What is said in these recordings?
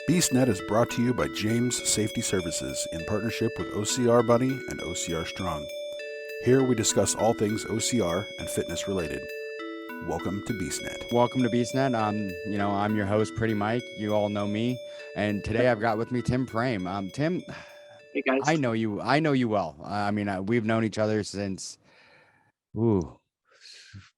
BeastNet is brought to you by James Safety Services in partnership with OCR Buddy and OCR Strong. Here we discuss all things OCR and fitness related. Welcome to BeastNet. Welcome to BeastNet. I'm your host, Pretty Mike. You all know me, and today I've got with me Tim Frame. Tim, Hey guys. I know you well. We've known each other since,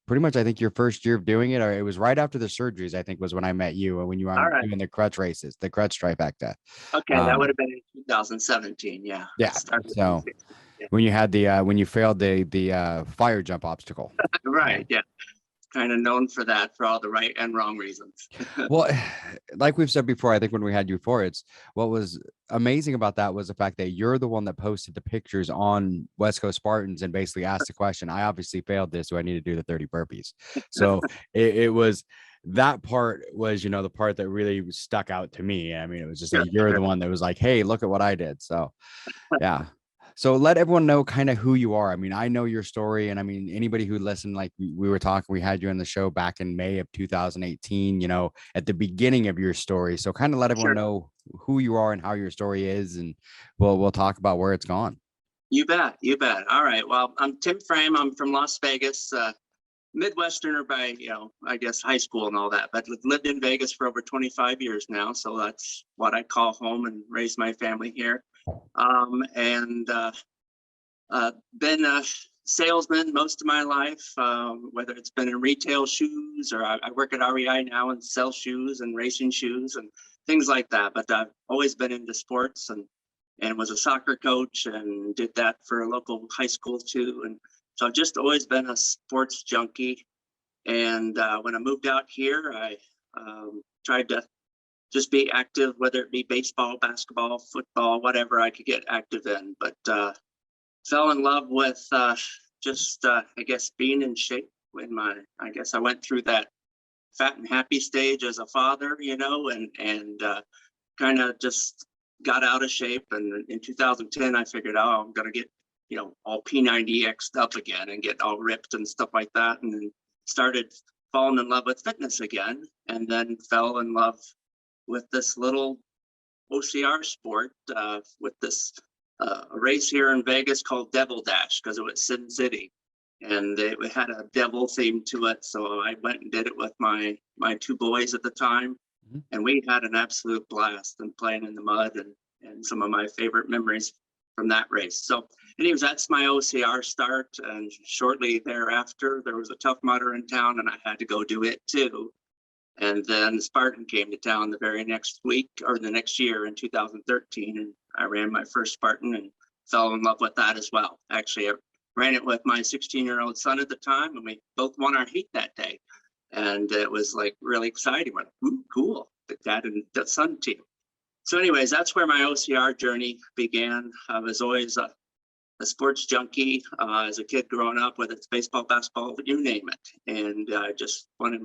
pretty much. I think your first year of doing it, or it was right after the surgeries. I think was when I met you, when you were right. doing the crutch races, the crutch trifecta. Okay, that would have been in 2017. Yeah. Yeah. So yeah. when you had when you failed the fire jump obstacle. Right. Yeah. Kind of known for that, for all the right and wrong reasons. Well, like we've said before, I think when we had you for it's what was amazing about that was the fact that you're the one that posted the pictures on West Coast Spartans and basically asked the question. I obviously failed this, so I need to do the 30 burpees. So it was that part was, the part that really stuck out to me. I mean, it was just like you're the one that was like, hey, look at what I did. So yeah. So let everyone know kind of who you are. I mean, I know your story, and I mean, anybody who listened, like we were talking, we had you on the show back in May of 2018, at the beginning of your story. So kind of let everyone know who you are and how your story is, and we'll talk about where it's gone. You bet. All right. Well, I'm Tim Frame. I'm from Las Vegas, Midwesterner by, I guess high school and all that, but lived in Vegas for over 25 years now. So that's what I call home, and raised my family here. Been a salesman most of my life, whether it's been in retail shoes or I work at REI now and sell shoes and racing shoes and things like that. But I've always been into sports and was a soccer coach and did that for a local high school too. And so I've just always been a sports junkie. And when I moved out here, I tried to just be active, whether it be baseball, basketball, football, whatever I could get active in. But fell in love with I guess being in shape I guess I went through that fat and happy stage as a father, and kind of just got out of shape. And in 2010, I figured, I'm going to get, all P90X'd up again and get all ripped and stuff like that. And then started falling in love with fitness again, and then fell in love with this little OCR sport, with this a race here in Vegas called Devil Dash, because it was Sin City, and it had a devil theme to it. So I went and did it with my two boys at the time, and we had an absolute blast and playing in the mud, and some of my favorite memories from that race. So anyways, that's my OCR start. And shortly thereafter, there was a Tough Mudder in town, and I had to go do it too. And then Spartan came to town the very next week, or the next year in 2013, and I ran my first Spartan and fell in love with that as well. Actually, I ran it with my 16-year-old son at the time, and we both won our heat that day. And it was like really exciting. We're like, ooh, cool, the dad and the son team. So anyways, that's where my OCR journey began. I was always a sports junkie as a kid growing up, whether it's baseball, basketball, you name it. And I just wanted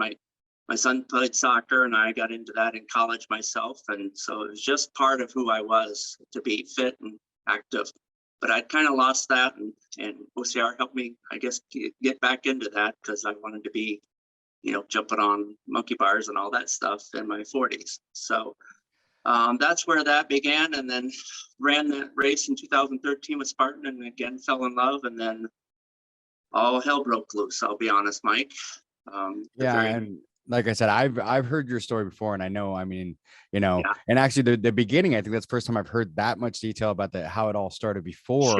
my son played soccer, and I got into that in college myself. And so it was just part of who I was, to be fit and active. But I kind of lost that, and OCR helped me, I guess, get back into that, because I wanted to be, jumping on monkey bars and all that stuff in my 40s. So that's where that began. And then ran that race in 2013 with Spartan, and again, fell in love. And then all hell broke loose, I'll be honest, Mike. And like I said, I've heard your story before, and I know, and actually the beginning, I think that's the first time I've heard that much detail about how it all started before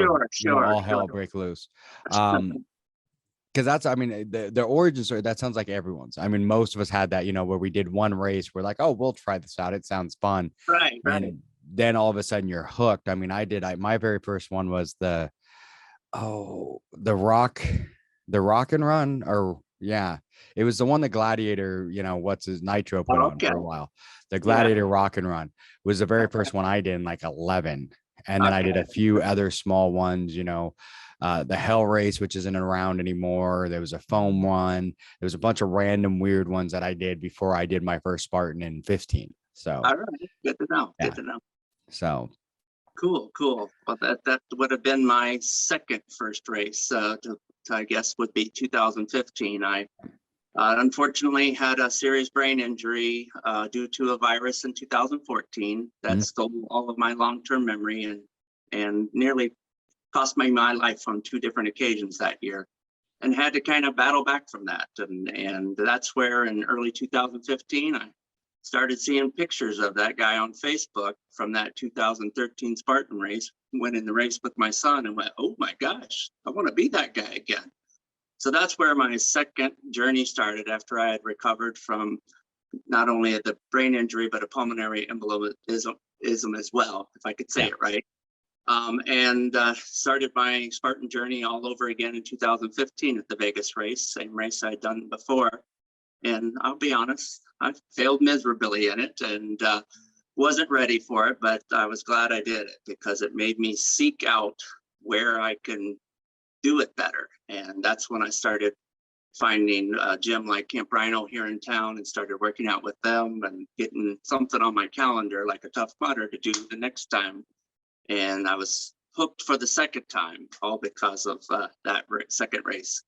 all hell break loose. Because that's, the origin story, that sounds like everyone's. Most of us had that, where we did one race, we're like, oh, we'll try this out, it sounds fun. Right. And then all of a sudden you're hooked. My very first one was the rock and run, or it was the one that Gladiator, what's his Nitro put on for a while. The Gladiator Rock and Run was the very first one I did in like 11. And then I did a few other small ones, the Hell Race, which isn't around anymore. There was a foam one. There was a bunch of random weird ones that I did before I did my first Spartan in 15. So all right, good to know. Good to know. So cool. Well, that would have been my second first race. I guess would be 2015. I Unfortunately, had a serious brain injury due to a virus in 2014 that stole all of my long-term memory and nearly cost me my life on 2 different occasions that year, and had to kind of battle back from that. And that's where in early 2015, I started seeing pictures of that guy on Facebook from that 2013 Spartan race, went in the race with my son and went, oh my gosh, I want to be that guy again. So that's where my second journey started after I had recovered from not only the brain injury, but a pulmonary embolism as well, if I could say it right. And started my Spartan journey all over again in 2015 at the Vegas race, same race I'd done before. And I'll be honest, I failed miserably in it and wasn't ready for it, but I was glad I did it because it made me seek out where I can do it better. And that's when I started finding a gym like Camp Rhino here in town and started working out with them and getting something on my calendar like a Tough Mudder to do the next time. And I was hooked for the second time, all because of that second race.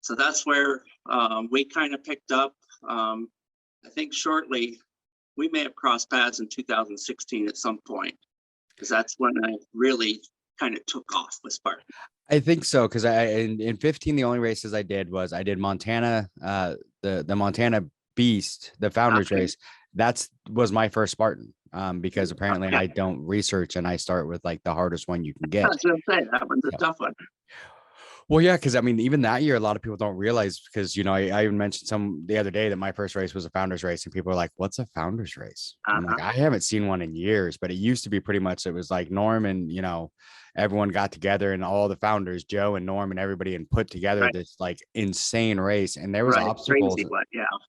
So that's where we kind of picked up. I think shortly, we may have crossed paths in 2016 at some point, because that's when I really kind of took off with Spartan. I think so, because in 15, the only races I did was I did Montana, the Montana Beast, the Founders race. Was my first Spartan, because apparently I don't research and I start with like the hardest one you can get. I was going to say that one's a tough one. Well, yeah, because I mean, even that year, a lot of people don't realize, because, you know, I even mentioned the other day that my first race was a Founders race, and people are like, what's a Founders race? I'm like, I haven't seen one in years, but it used to be pretty much, it was like Norm and, you know, everyone got together and all the founders, Joe and Norm and everybody, and put together this like insane race. And there was obstacles.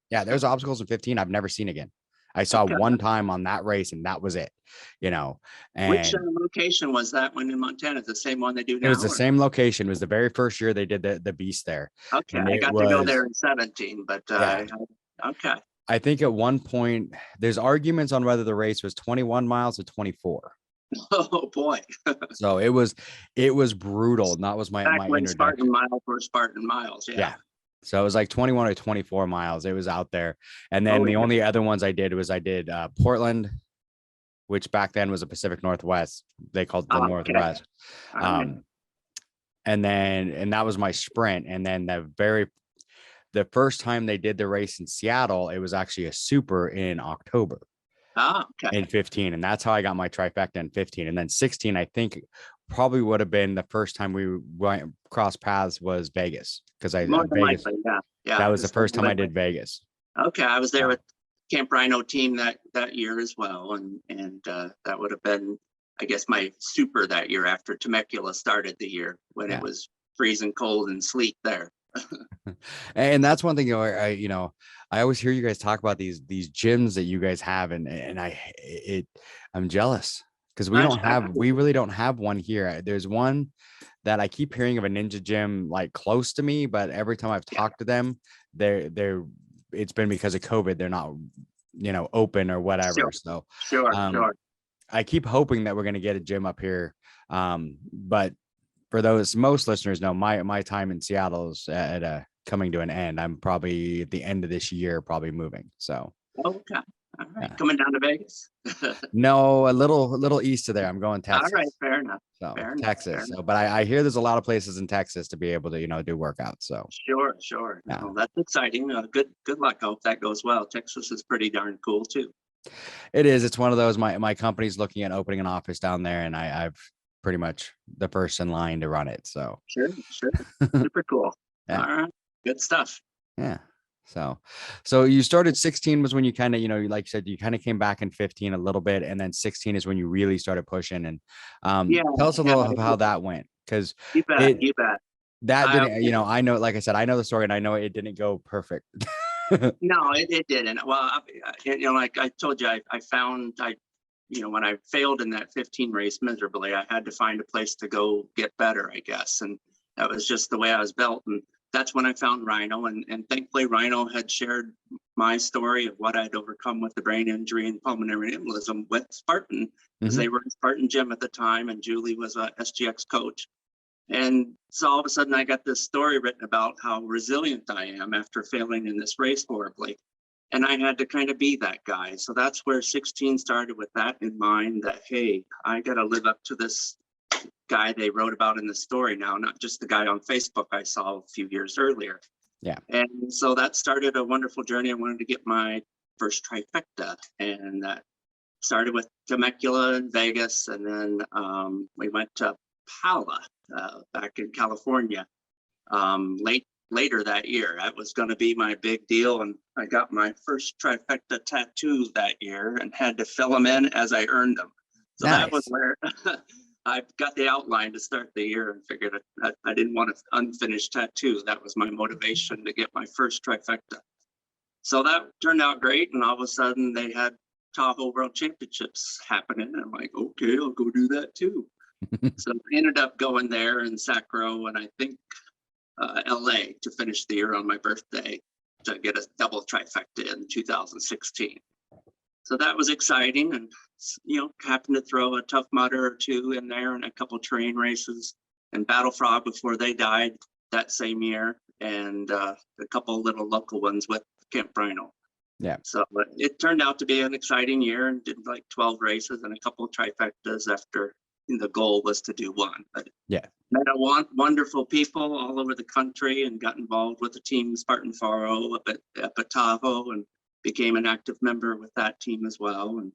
Yeah, there's obstacles in 15 I've never seen again. I saw one time on that race, and that was it, you know. And which location was that one in Montana? The same one they do now? It was the same location. It was the very first year they did the Beast there. Okay, I got to go there in 17, but okay. I think at one point there's arguments on whether the race was 21 miles or 24. Oh boy. So it was brutal. And that was my when introduction. Spartan mile for Spartan miles. Yeah. So it was like 21 or 24 miles. It was out there. And then the only other ones I did was Portland, which back then was a Pacific Northwest. They called it the Northwest. And that was my sprint. And then the first time they did the race in Seattle, it was actually a super in October. In 15. And that's how I got my trifecta in 15. And then 16, I think probably would have been the first time we went cross paths was Vegas. Because Vegas, that was the first time I did Vegas. Okay. I was there with Camp Rhino team that year as well. And that would have been, I guess, my super that year after Temecula started the year when it was freezing cold and sleet there. And that's one thing, I always hear you guys talk about these gyms that you guys have, and I'm jealous because we really don't have one here. There's one that I keep hearing of, a ninja gym like close to me, but every time I've talked to them, it's been because of COVID. They're not, open or whatever. Sure. I keep hoping that we're going to get a gym up here. But for most listeners know, my time in Seattle is coming to an end. I'm probably at the end of this year, probably moving. So. Okay. All right. Coming down to Vegas? No, a little east of there. I'm going Texas. All right. Fair enough. So Texas. So, but I hear there's a lot of places in Texas to be able to, do workouts. So. Sure. Yeah. No, that's exciting. Good luck. I hope that goes well. Texas is pretty darn cool too. It is. It's one of those, my company's looking at opening an office down there, and I've pretty much the first in line to run it. So. Sure. Super cool. Yeah. All right. Good stuff. Yeah. So you started 16 was when you kind of, like you said, you kind of came back in 15 a little bit. And then 16 is when you really started pushing. And tell us a little of how that went. Because you bet. That didn't, I know, like I said, I know the story, and I know it didn't go perfect. No, it didn't. Well, like I told you, I found when I failed in that 15 race miserably, I had to find a place to go get better, I guess. And that was just the way I was built. And that's when I found Rhino, and thankfully Rhino had shared my story of what I'd overcome with the brain injury and pulmonary embolism with Spartan, because they were in Spartan gym at the time, and Julie was a SGX coach. And so all of a sudden I got this story written about how resilient I am after failing in this race horribly. And I had to kind of be that guy. So that's where 16 started, with that in mind, that, hey, I got to live up to this guy they wrote about in the story now, not just the guy on Facebook I saw a few years earlier. Yeah. And so that started a wonderful journey. I wanted to get my first trifecta, and that started with Temecula in Vegas. And then we went to Pala back in California later that year. That was going to be my big deal. And I got my first trifecta tattoos that year and had to fill them in as I earned them. So Nice. that was where I got the outline to start the year, and figured I didn't want an unfinished tattoo. That was my motivation to get my first trifecta. So that turned out great. And all of a sudden they had Tahoe World Championships happening. And I'm like, okay, I'll go do that too. So I ended up going there in Sacro, and I think LA, to finish the year on my birthday, to get a double trifecta in 2016. So that was exciting, and happened to throw a Tough Mudder or two in there, and a couple terrain races, and Battle Frog before they died that same year, and a couple little local ones with Camp Rhino. Yeah. So it turned out to be an exciting year, and did like 12 races and a couple of trifectas after the goal was to do one. But yeah, met a wonderful people all over the country, and got involved with the team Spartan Para up at Tahoe, and became an active member with that team as well. And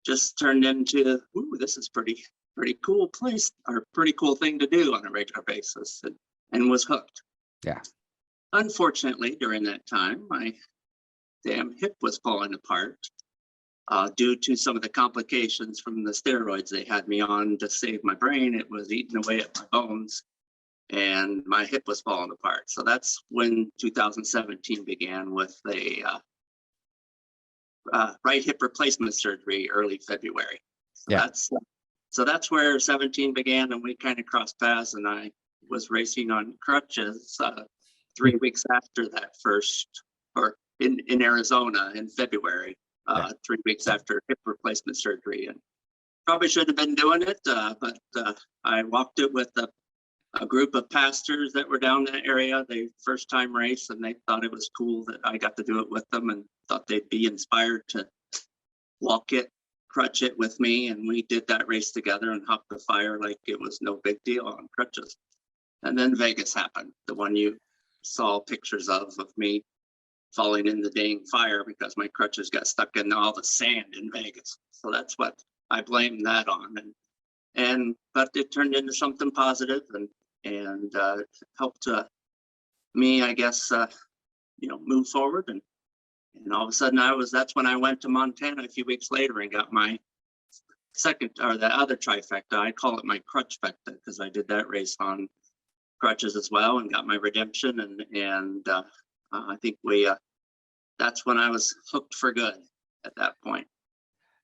just turned into, ooh, this is pretty cool place, or pretty cool thing to do on a regular basis, and was hooked. Yeah. Unfortunately, during that time, my damn hip was falling apart due to some of the complications from the steroids they had me on to save my brain. It was eating away at my bones, and my hip was falling apart. So that's when 2017 began, with a right hip replacement surgery early February. So that's where 17 began, and we kind of crossed paths, and I was racing on crutches 3 weeks after that first, or in Arizona in February, 3 weeks after hip replacement surgery. And probably should have been doing it, but I walked it with a group of pastors that were down that area. They first time race, and they thought it was cool that I got to do it with them, and thought they'd be inspired to walk it, crutch it with me. And we did that race together and hopped the fire like it was no big deal on crutches. And then Vegas happened, the one you saw pictures of me falling in the dang fire because my crutches got stuck in all the sand in Vegas. So that's what I blamed that on. But it turned into something positive, and helped me, I guess, move forward. And all of a sudden that's when I went to Montana a few weeks later and got my second, or the other trifecta. I call it my crutchfecta, because I did that race on crutches as well, and got my redemption. And I think that's when I was hooked for good at that point.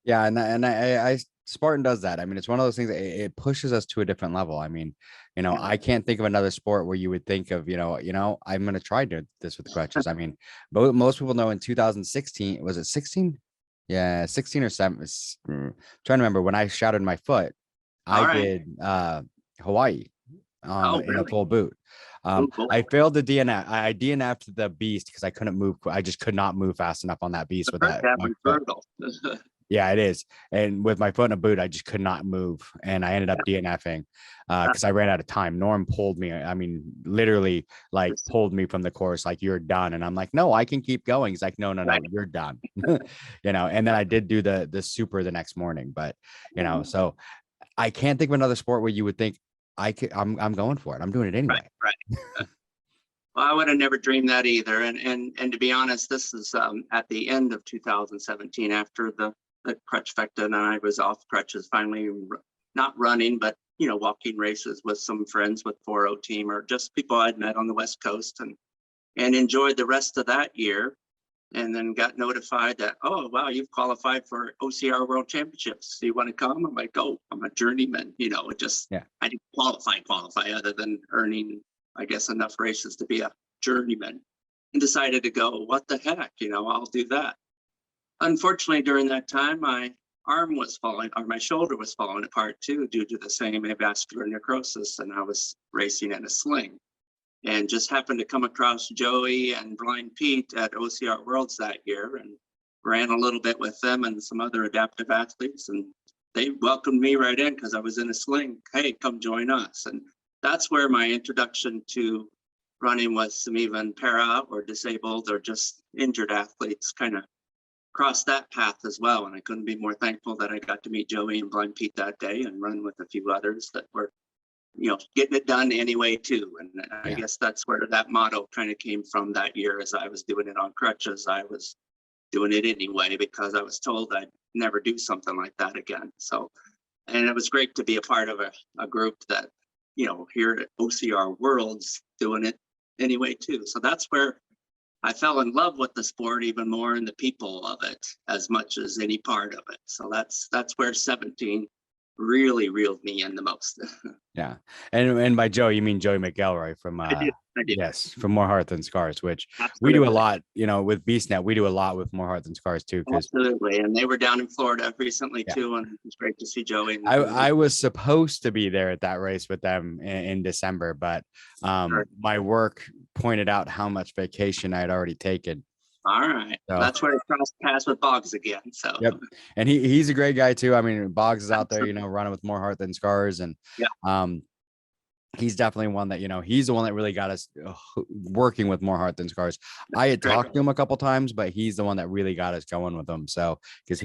Yeah, and I Spartan does that. I mean, it's one of those things that it pushes us to a different level. I mean, I can't think of another sport where you would think of, I'm going to try this with crutches. I mean, most people know in 2016, was it 16? Yeah, 16 or 7. Trying to remember when I shattered my foot. I did Hawaii in a full boot. Cool. I failed the DNF. I DNF'd the beast because I couldn't move. I just could not move fast enough on that beast with that. Brutal. Yeah, it is. And with my foot in a boot, I just could not move. And I ended up DNFing because I ran out of time. Norm pulled me. I mean, literally like pulled me from the course, like, you're done. And I'm like, no, I can keep going. He's like, no, you're done. And then I did do the super the next morning. But, so I can't think of another sport where you would think I'm going for it. I'm doing it anyway. Right. Well, I would have never dreamed that either. And to be honest, this is at the end of 2017, after the crutchfecta, and I was off crutches, finally, not running, but walking races with some friends with 4.0 team, or just people I'd met on the West Coast, and enjoyed the rest of that year. And then got notified that, oh wow, you've qualified for OCR World Championships. Do you want to come? I'm like, oh, I'm a journeyman. I didn't qualify other than earning, I guess, enough races to be a journeyman, and decided to go. What the heck, I'll do that. Unfortunately, during that time, I arm was falling, or my shoulder was falling apart too, due to the same avascular necrosis. And I was racing in a sling, and just happened to come across Joey and Blind Pete at OCR Worlds that year, and ran a little bit with them and some other adaptive athletes. And they welcomed me right in because I was in a sling. Hey, come join us. And that's where my introduction to running with some even para or disabled or just injured athletes kind of crossed that path as well. And I couldn't be more thankful that I got to meet Joey and Blind Pete that day and run with a few others that were, getting it done anyway too. And I guess that's where that motto kind of came from that year. As I was doing it on crutches, I was doing it anyway because I was told I'd never do something like that again. So, and it was great to be a part of a group that, here at OCR Worlds doing it anyway too. So that's where I fell in love with the sport even more, and the people of it as much as any part of it. So that's where 17 really reeled me in the most. Yeah. And by Joe, you mean Joey McElroy from I did. yes, from More Heart Than Scars, which Absolutely. we do a lot, with BeastNet. We do a lot with More Heart Than Scars too. Absolutely. And they were down in Florida recently too. And it was great to see Joey. I was supposed to be there at that race with them in December, but my work pointed out how much vacation I had already taken. All right. So, that's where I crossed paths with Boggs again. So yep. And he's a great guy too. I mean, Boggs is out there, running with More Heart Than Scars. And he's definitely one that, he's the one that really got us working with More Heart Than Scars. I had talked to him a couple times, but he's the one that really got us going with them. So, because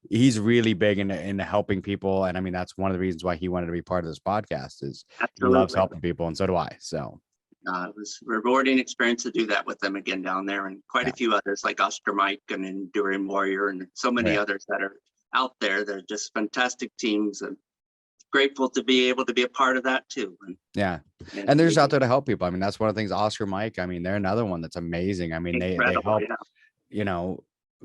he's really big into helping people. And I mean, that's one of the reasons why he wanted to be part of this podcast is he loves helping people. And so do I. So it was a rewarding experience to do that with them again down there, and quite a few others like Oscar Mike and Enduring Warrior and so many others that are out there. They're just fantastic teams, and grateful to be able to be a part of that too. And they're just out there to help people. I mean, that's one of the things. Oscar Mike, I mean, they're another one that's amazing. I mean, they help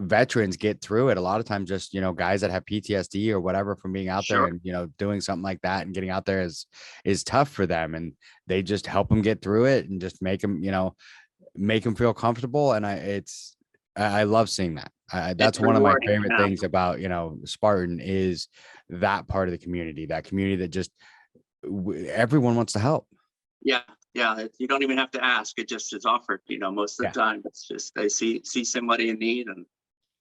veterans get through it. A lot of times just guys that have PTSD or whatever from being out there and doing something like that and getting out there is tough for them, and they just help them get through it and just make them feel comfortable. And I love seeing that. That's one of my favorite things about Spartan is that part of the community, that just everyone wants to help. Yeah, you don't even have to ask. It just is offered, most of the time. It's just they see somebody in need. And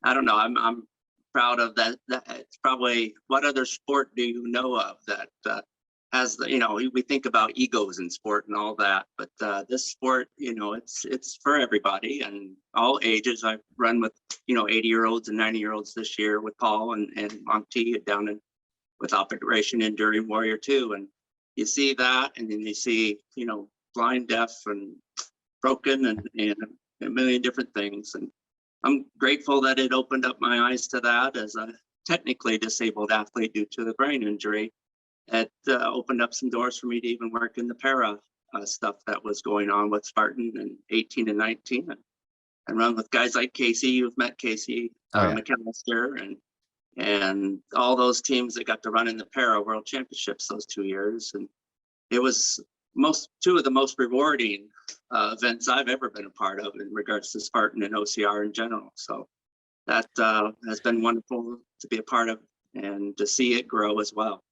I don't know, I'm proud of that. It's probably, what other sport do you know of that has the, we think about egos in sport and all that, but this sport, it's for everybody and all ages. I've run with 80-year-olds and 90-year-olds this year with Paul and Monty down with Operation Enduring Warrior too. And you see that, and then you see blind, deaf, and broken, and a million different things. And I'm grateful that it opened up my eyes to that as a technically disabled athlete due to the brain injury. It opened up some doors for me to even work in the para stuff that was going on with Spartan in 18 and 19, and run with guys like Casey. You've met Casey McAllister, and all those teams that got to run in the para world championships those 2 years. And it was two of the most rewarding events I've ever been a part of in regards to Spartan and OCR in general. So that has been wonderful to be a part of and to see it grow as well.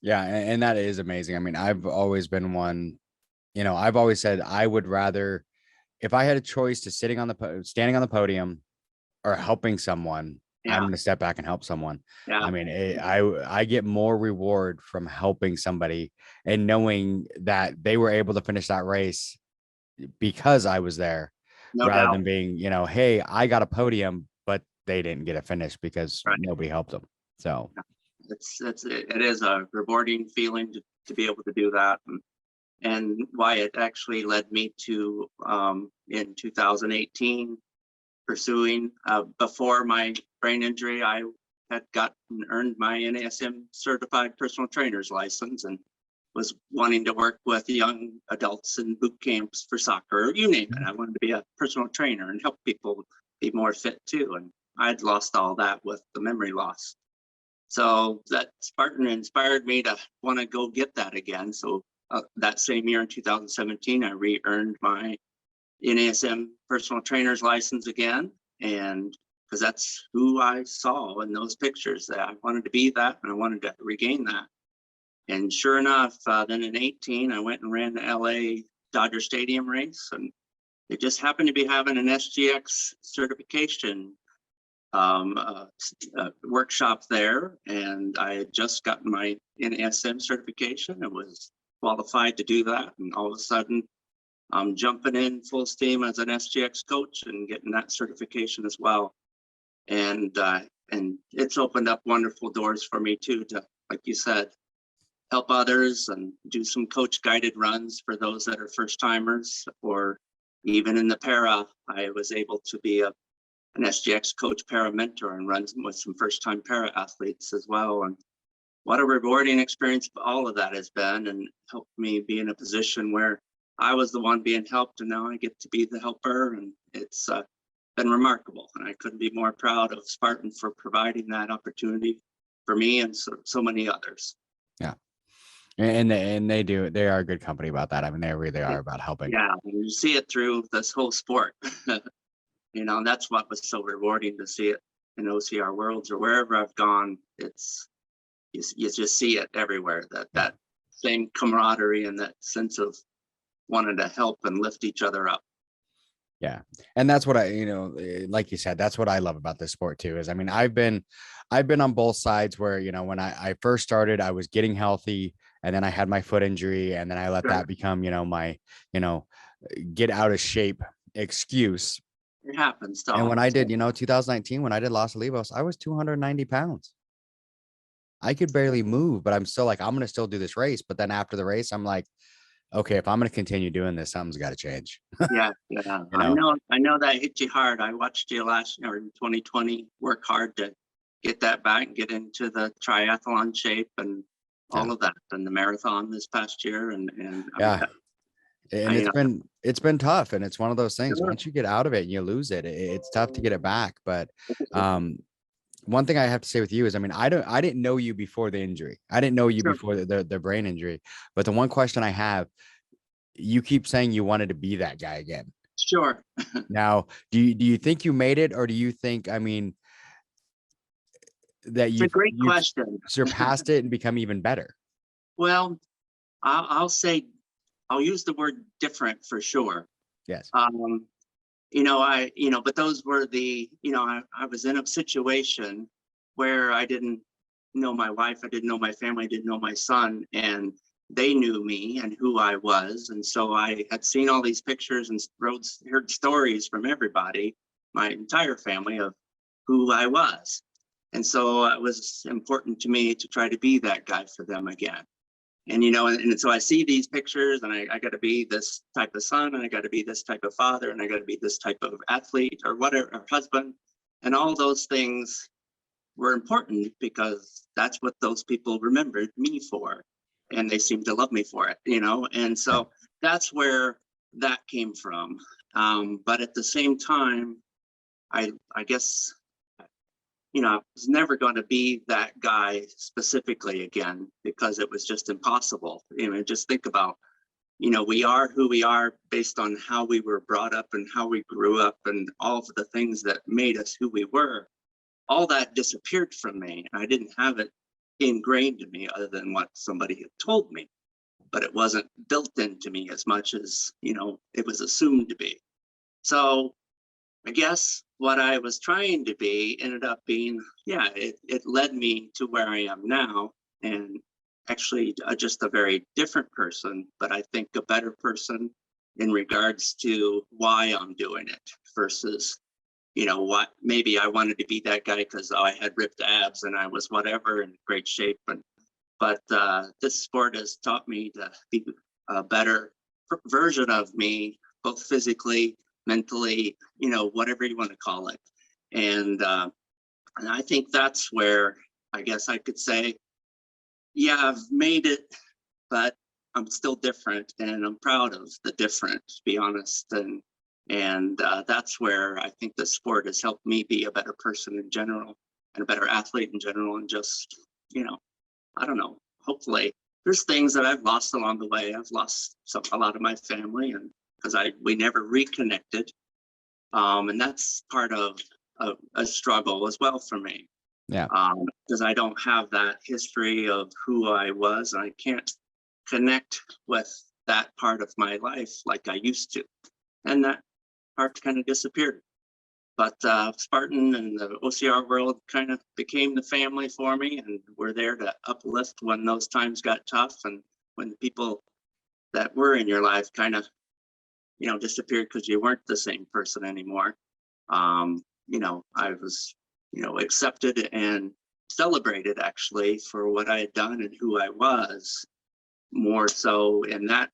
Yeah, and that is amazing. I mean, I've always been one, I've always said I would rather, if I had a choice to standing on the podium or helping someone, I'm going to step back and help someone. I mean, I get more reward from helping somebody and knowing that they were able to finish that race because I was there, rather than being, hey, I got a podium, but they didn't get a finish because nobody helped them. So it is a rewarding feeling to be able to do that. And why it actually led me to in 2018 pursuing before my brain injury, I had earned my NASM certified personal trainer's license and was wanting to work with young adults in boot camps for soccer, or you name it. I wanted to be a personal trainer and help people be more fit too. And I'd lost all that with the memory loss. So that Spartan inspired me to want to go get that again. So that same year in 2017, I re-earned my NASM personal trainer's license again, and because that's who I saw in those pictures. That I wanted to be that, and I wanted to regain that. And sure enough, then in 18, I went and ran the LA Dodger Stadium race, and it just happened to be having an SGX certification workshop there, and I had just gotten my NASM certification and was qualified to do that. And all of a sudden, I'm jumping in full steam as an SGX coach and getting that certification as well. And it's opened up wonderful doors for me too, to, like you said, help others and do some coach guided runs for those that are first timers, or even in the para, I was able to be an SGX coach para mentor and run with some first time para athletes as well. And what a rewarding experience all of that has been, and helped me be in a position where I was the one being helped, and now I get to be the helper. And it's been remarkable. And I couldn't be more proud of Spartan for providing that opportunity for me and so many others. Yeah. And they are a good company about that. I mean, they really are about helping. Yeah, and you see it through this whole sport. And that's what was so rewarding to see it in OCR Worlds or wherever I've gone. It's you just see it everywhere, that same camaraderie and that sense of wanting to help and lift each other up. Yeah. And that's what like you said, that's what I love about this sport too, is, I mean, I've been on both sides where, when I first started, I was getting healthy, and then I had my foot injury, and then I let that become, my, get out of shape excuse. It happens. And when I did, 2019, when I did Los Olivos, I was 290 pounds. I could barely move, but I'm still like, I'm going to still do this race. But then after the race, I'm like, okay, if I'm going to continue doing this, something's got to change. Yeah. I know that hit you hard. I watched you last year in 2020 work hard to get that back and get into the triathlon shape and all of that, and the marathon this past year. And yeah. And it's been tough, and it's one of those things. Once you get out of it and you lose it, it's tough to get it back. But one thing I have to say with you is, I mean, I didn't know you before the injury. I didn't know you before the brain injury. But the one question I have, you keep saying you wanted to be that guy again. Sure. Now, do you think you made it, or do you think, I mean, that it's a great question. Surpassed it and become even better? Well, I'll say, I'll use the word different for sure. Yes. But those were I was in a situation where I didn't know my wife, I didn't know my family, I didn't know my son, and they knew me and who I was. And so I had seen all these pictures and heard stories from everybody, my entire family, of who I was. And so it was important to me to try to be that guy for them again. And, and so I see these pictures, and I got to be this type of son, and I got to be this type of father, and I got to be this type of athlete or whatever, or husband. And all those things were important because that's what those people remembered me for. And they seemed to love me for it, And so that's where that came from. But at the same time, I guess, I was never going to be that guy specifically again, because it was just impossible. Just think about, we are who we are based on how we were brought up and how we grew up and all of the things that made us who we were. All that disappeared from me. And I didn't have it ingrained in me other than what somebody had told me, but it wasn't built into me as much as, it was assumed to be. So I guess what I was trying to be ended up being, it led me to where I am now, and actually just a very different person, but I think a better person in regards to why I'm doing it versus, what maybe I wanted to be that guy because I had ripped abs and I was whatever in great shape. But this sport has taught me to be a better version of me, both physically, mentally, whatever you want to call it. And I think that's where I guess I could say, I've made it, but I'm still different, and I'm proud of the different, to be honest. And that's where I think the sport has helped me be a better person in general, and a better athlete in general. And just, I don't know, hopefully there's things that I've lost along the way. I've lost a lot of my family, and because we never reconnected. And that's part of a struggle as well for me. Yeah. Because I don't have that history of who I was, and I can't connect with that part of my life like I used to, and that part kind of disappeared. But Spartan and the OCR world kind of became the family for me, and we're there to uplift when those times got tough, and when the people that were in your life kind of, disappeared because you weren't the same person anymore. I was, accepted and celebrated actually for what I had done and who I was, more so in that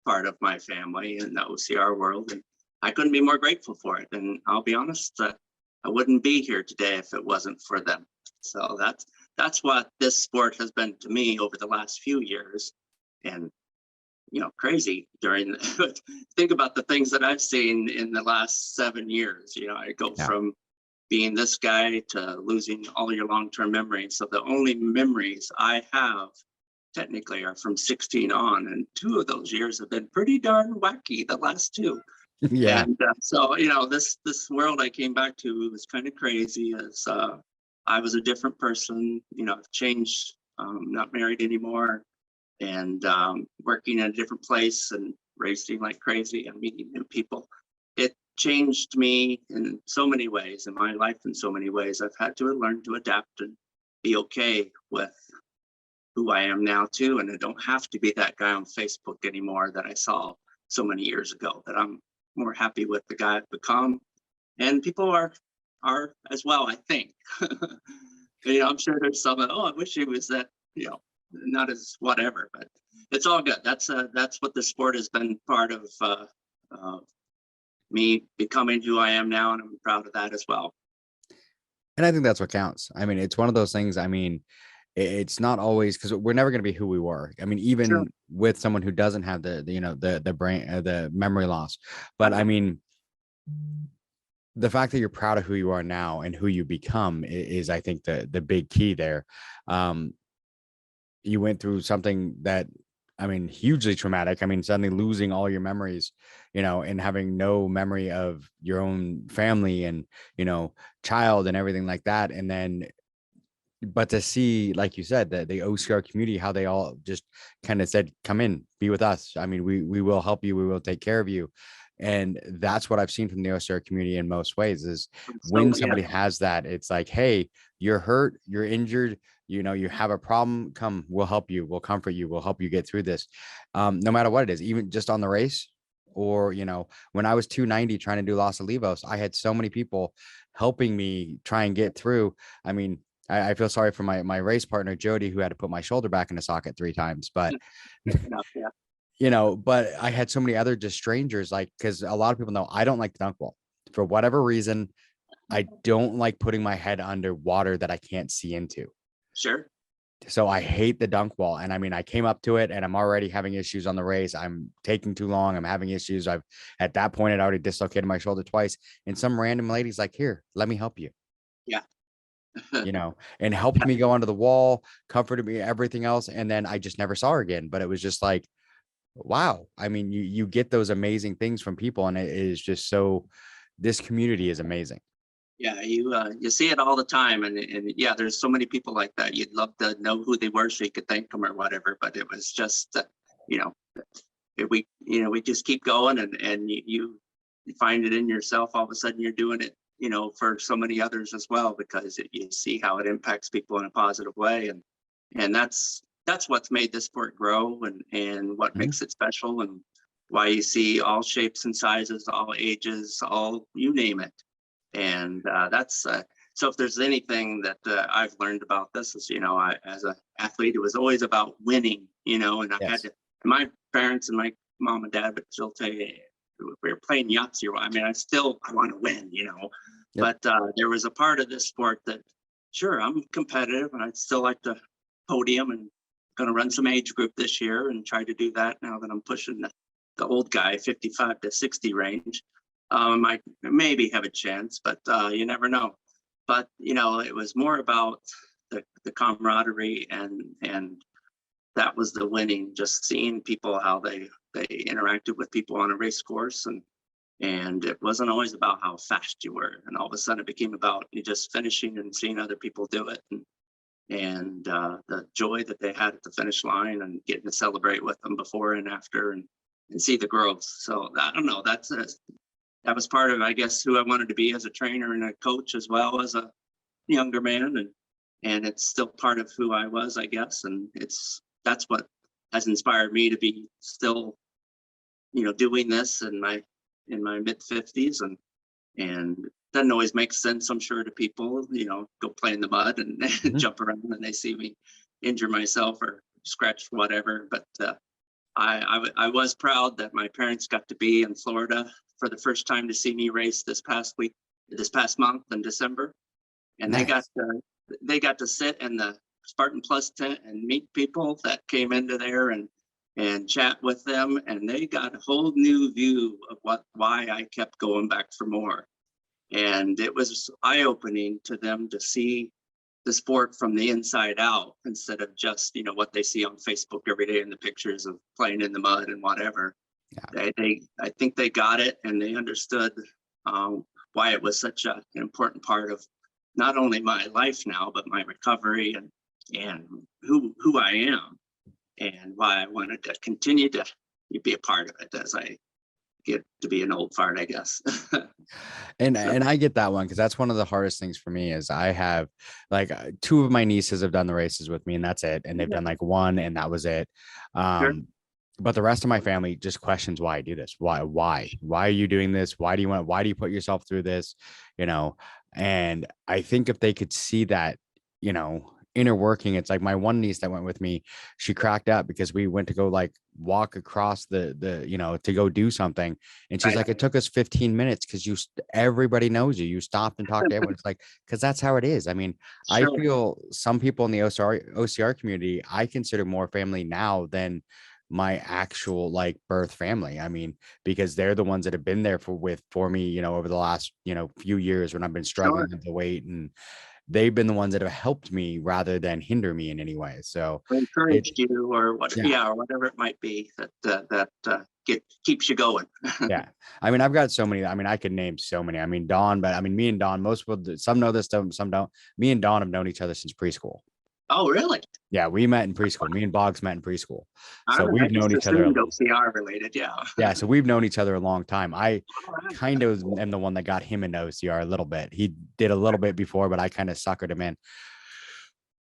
part of my family in the OCR world. And I couldn't be more grateful for it. And I'll be honest, I wouldn't be here today if it wasn't for them. So that's what this sport has been to me over the last few years. And crazy during think about the things that I've seen in the last 7 years. I go from being this guy to losing all your long-term memories. So the only memories I have technically are from 16 on, and 2 of those years have been pretty darn wacky, the last 2. Yeah. And so this world I came back to was kind of crazy, as I was a different person. I've changed, not married anymore, and working in a different place and racing like crazy and meeting new people. It changed me in so many ways, in my life in so many ways. I've had to learn to adapt and be okay with who I am now too. And I don't have to be that guy on Facebook anymore that I saw so many years ago. That I'm more happy with the guy I've become. And people are as well, I think. I'm sure there's some, I wish he was that, not as whatever, but it's all good. That's what the sport has been part of me becoming who I am now, and I'm proud of that as well. And I think that's what counts. I mean, it's one of those things. I mean, it's not always, because we're never going to be who we were. I mean, even Sure. with someone who doesn't have the brain, the memory loss. But I mean, the fact that you're proud of who you are now and who you become is I think the big key there. You went through something that, I mean, hugely traumatic. I mean, suddenly losing all your memories, and having no memory of your own family and, child and everything like that. And then, but to see, like you said, the OCR community, how they all just kind of said, come in, be with us. I mean, we will help you. We will take care of you. And that's what I've seen from the OCR community in most ways, is when somebody has that, it's like, hey, you're hurt, you're injured, you have a problem, come, we'll help you, we'll comfort you, we'll help you get through this. No matter what it is, even just on the race, or, when I was 290 trying to do Los Olivos, I had so many people helping me try and get through. I mean, I feel sorry for my race partner, Jody, who had to put my shoulder back in a socket 3 times, but but I had so many other just strangers, like, because a lot of people know I don't like the dunk wall for whatever reason. I don't like putting my head under water that I can't see into. Sure. So I hate the dunk wall. And I mean, I came up to it and I'm already having issues on the race. I'm taking too long. I'm having issues. At that point, I'd already dislocated my shoulder twice. And some random lady's like, here, let me help you. Yeah. And helped me go onto the wall, comforted me, everything else. And then I just never saw her again. But it was just like, wow. I mean, you get those amazing things from people, and it is just so, this community is amazing. Yeah, you see it all the time, and yeah, there's so many people like that. You'd love to know who they were so you could thank them or whatever, but it was just we just keep going, and you find it in yourself. All of a sudden, you're doing it, for so many others as well, because you see how it impacts people in a positive way, and that's what's made this sport grow, and what makes it special, and why you see all shapes and sizes, all ages, all, you name it. And that's so if there's anything that I've learned about this is, I, as an athlete, it was always about winning, and I had to, my parents and my mom and dad would still tell you, we were playing Yahtzee. I mean, I want to win, but there was a part of this sport that, sure, I'm competitive and I'd still like to podium, and going to run some age group this year and try to do that now that I'm pushing the old guy 55 to 60 range. I maybe have a chance, but you never know. But it was more about the camaraderie, and that was the winning. Just seeing people, how they interacted with people on a race course, and And it wasn't always about how fast you were. And all of a sudden it became about you just finishing and seeing other people do it. And the joy that they had at the finish line and getting to celebrate with them before and after and see the growth. So I don't know, that was part of, I guess, who I wanted to be as a trainer and a coach as well as a younger man. And it's still part of who I was, I guess. And that's what has inspired me to be still, doing this in my mid 50s, and doesn't always make sense, I'm sure, to people, go play in the mud and jump around and they see me injure myself or scratch whatever. But I was proud that my parents got to be in Florida for the first time to see me race this past month in December. And Nice. they got to sit in the Spartan Plus tent and meet people that came into there and chat with them, and they got a whole new view of why I kept going back for more. And it was eye-opening to them to see the sport from the inside out instead of just what they see on Facebook every day in the pictures of playing in the mud and whatever. Yeah. I think they got it, and they understood why it was such an important part of not only my life now, but my recovery and who I am, and why I wanted to continue to be a part of it as I get to be an old fart, I guess. And I get that one, because that's one of the hardest things for me is I have like two of my nieces have done the races with me, and that's it. And they've done like one, and that was it. Sure. But the rest of my family just questions why I do this. Why are you doing this? Why do you put yourself through this? And I think if they could see that, inner working, it's like my one niece that went with me, she cracked up because we went to go like walk across the to go do something, and she's Right. like, it took us 15 minutes because everybody knows you stopped and talked to everyone. It's like, because that's how it is. I mean, I Sure. feel some people in the OCR community I consider more family now than my actual like birth family. I mean, because they're the ones that have been there for me, over the last, few years when I've been struggling Sure. with the weight, and they've been the ones that have helped me rather than hinder me in any way. So Or it, encouraged you, or what? yeah, Yeah, or whatever it might be keeps you going. yeah. I mean, I've got so many. I mean, I could name so many. I mean, Dawn, but I mean, me and Dawn, most people, some know this, some don't. Me and Dawn have known each other since preschool. Oh, really? Yeah, we met in preschool. Me and Boggs met in preschool. All So right. I we've known just each other. assumed OCR related. Yeah. Yeah, so we've known each other a long time. I All right. kind of am the one that got him into OCR a little bit. He did a little bit before, but I kind of suckered him in.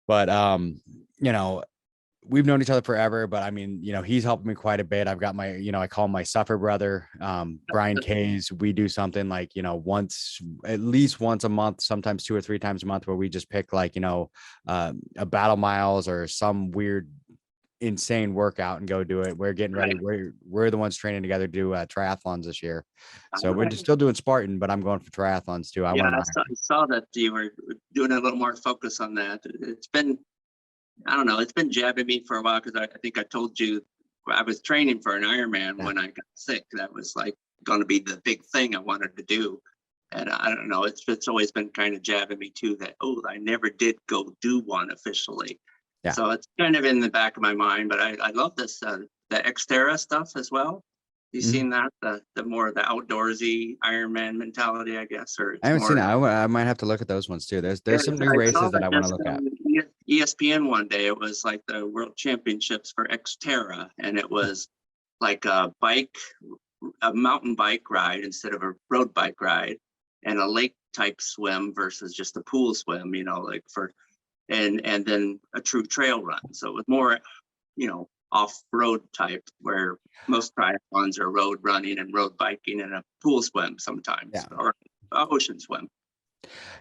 But you know, we've known each other forever, but I mean, he's helped me quite a bit. I've got my, I call him my suffer brother. Brian Kays, we do something like, at least once a month, sometimes 2 or 3 times a month, where we just pick like, a battle miles or some weird, insane workout and go do it. We're getting ready. We're the ones training together to do triathlons this year. So All we're right. just still doing Spartan, but I'm going for triathlons too. Yeah, I saw that you were doing a little more focus on that. It's been, I don't know, it's been jabbing me for a while, because I think I told you I was training for an Ironman when I got sick. That was like going to be the big thing I wanted to do. And I don't know, it's always been kind of jabbing me too that, I never did go do one officially. Yeah. So it's kind of in the back of my mind, but I love this, the Xterra stuff as well. You seen that, the more the outdoorsy Ironman mentality, I guess, or I it's haven't seen more. it. I might have to look at those ones too. There's some new I races saw that that I want to just look at. on ESPN one day. It was like the World Championships for Xterra, and it was like a mountain bike ride instead of a road bike ride, and a lake type swim versus just a pool swim. And then a true trail run. So it was more, off-road type, where most triathlons are road running and road biking and a pool swim sometimes, or ocean swim.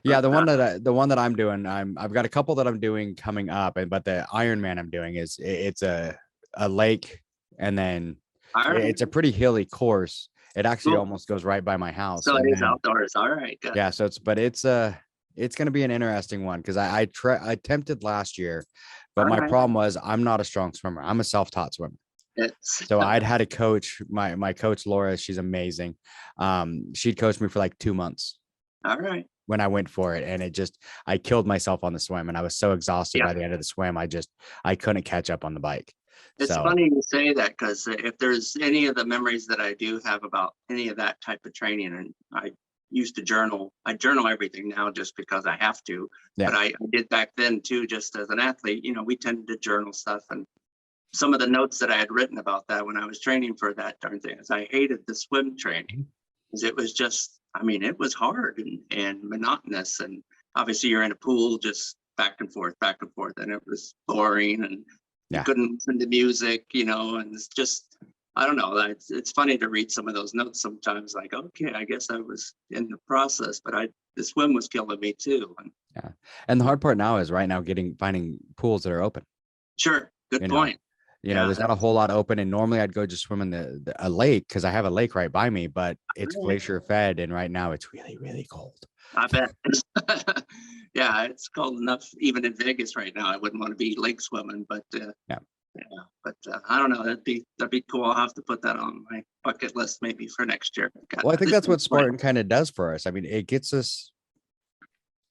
Yeah, But, the one that I'm doing, I've got a couple that I'm doing coming up, but the Ironman I'm doing it's a lake, and then all right, it's a pretty hilly course. It actually cool. almost goes right by my house. So And it is then, outdoors. All right, good. yeah, so it's going to be an interesting one, because I attempted last year, but All my right. problem was I'm not a strong swimmer. I'm a self-taught swimmer. It's So I'd had a coach, my coach Laura, she's amazing. She'd coached me for like 2 months all right. when I went for it. And I killed myself on the swim, and I was so exhausted Yeah. by the end of the swim. I couldn't catch up on the bike. It's So funny you say that because if there's any of the memories that I do have about any of that type of training, and I used to journal, I journal everything now just because I have to, yeah. but I did back then too, just as an athlete, we tended to journal stuff. And some of the notes that I had written about that when I was training for that darn thing is I hated the swim training because it was just, it was hard and monotonous. And obviously you're in a pool just back and forth, and it was boring and you Yeah. couldn't listen to music, and it's just, I don't know. It's funny to read some of those notes sometimes, like, okay, I guess I was in the process, but the swim was killing me too. And Yeah. And the hard part now is right now finding pools that are open. sure, good You know, point. Yeah, there's not a whole lot open, and normally I'd go just swim in a lake because I have a lake right by me, but it's Really? glacier fed, and right now it's really, really cold. I bet. Yeah, it's cold enough even in Vegas right now. I wouldn't want to be lake swimming, but Yeah. but I don't know. That'd be cool. I'll have to put that on my bucket list maybe for next year. Well, I think that's what Spartan kind of does for us. I mean, it gets us.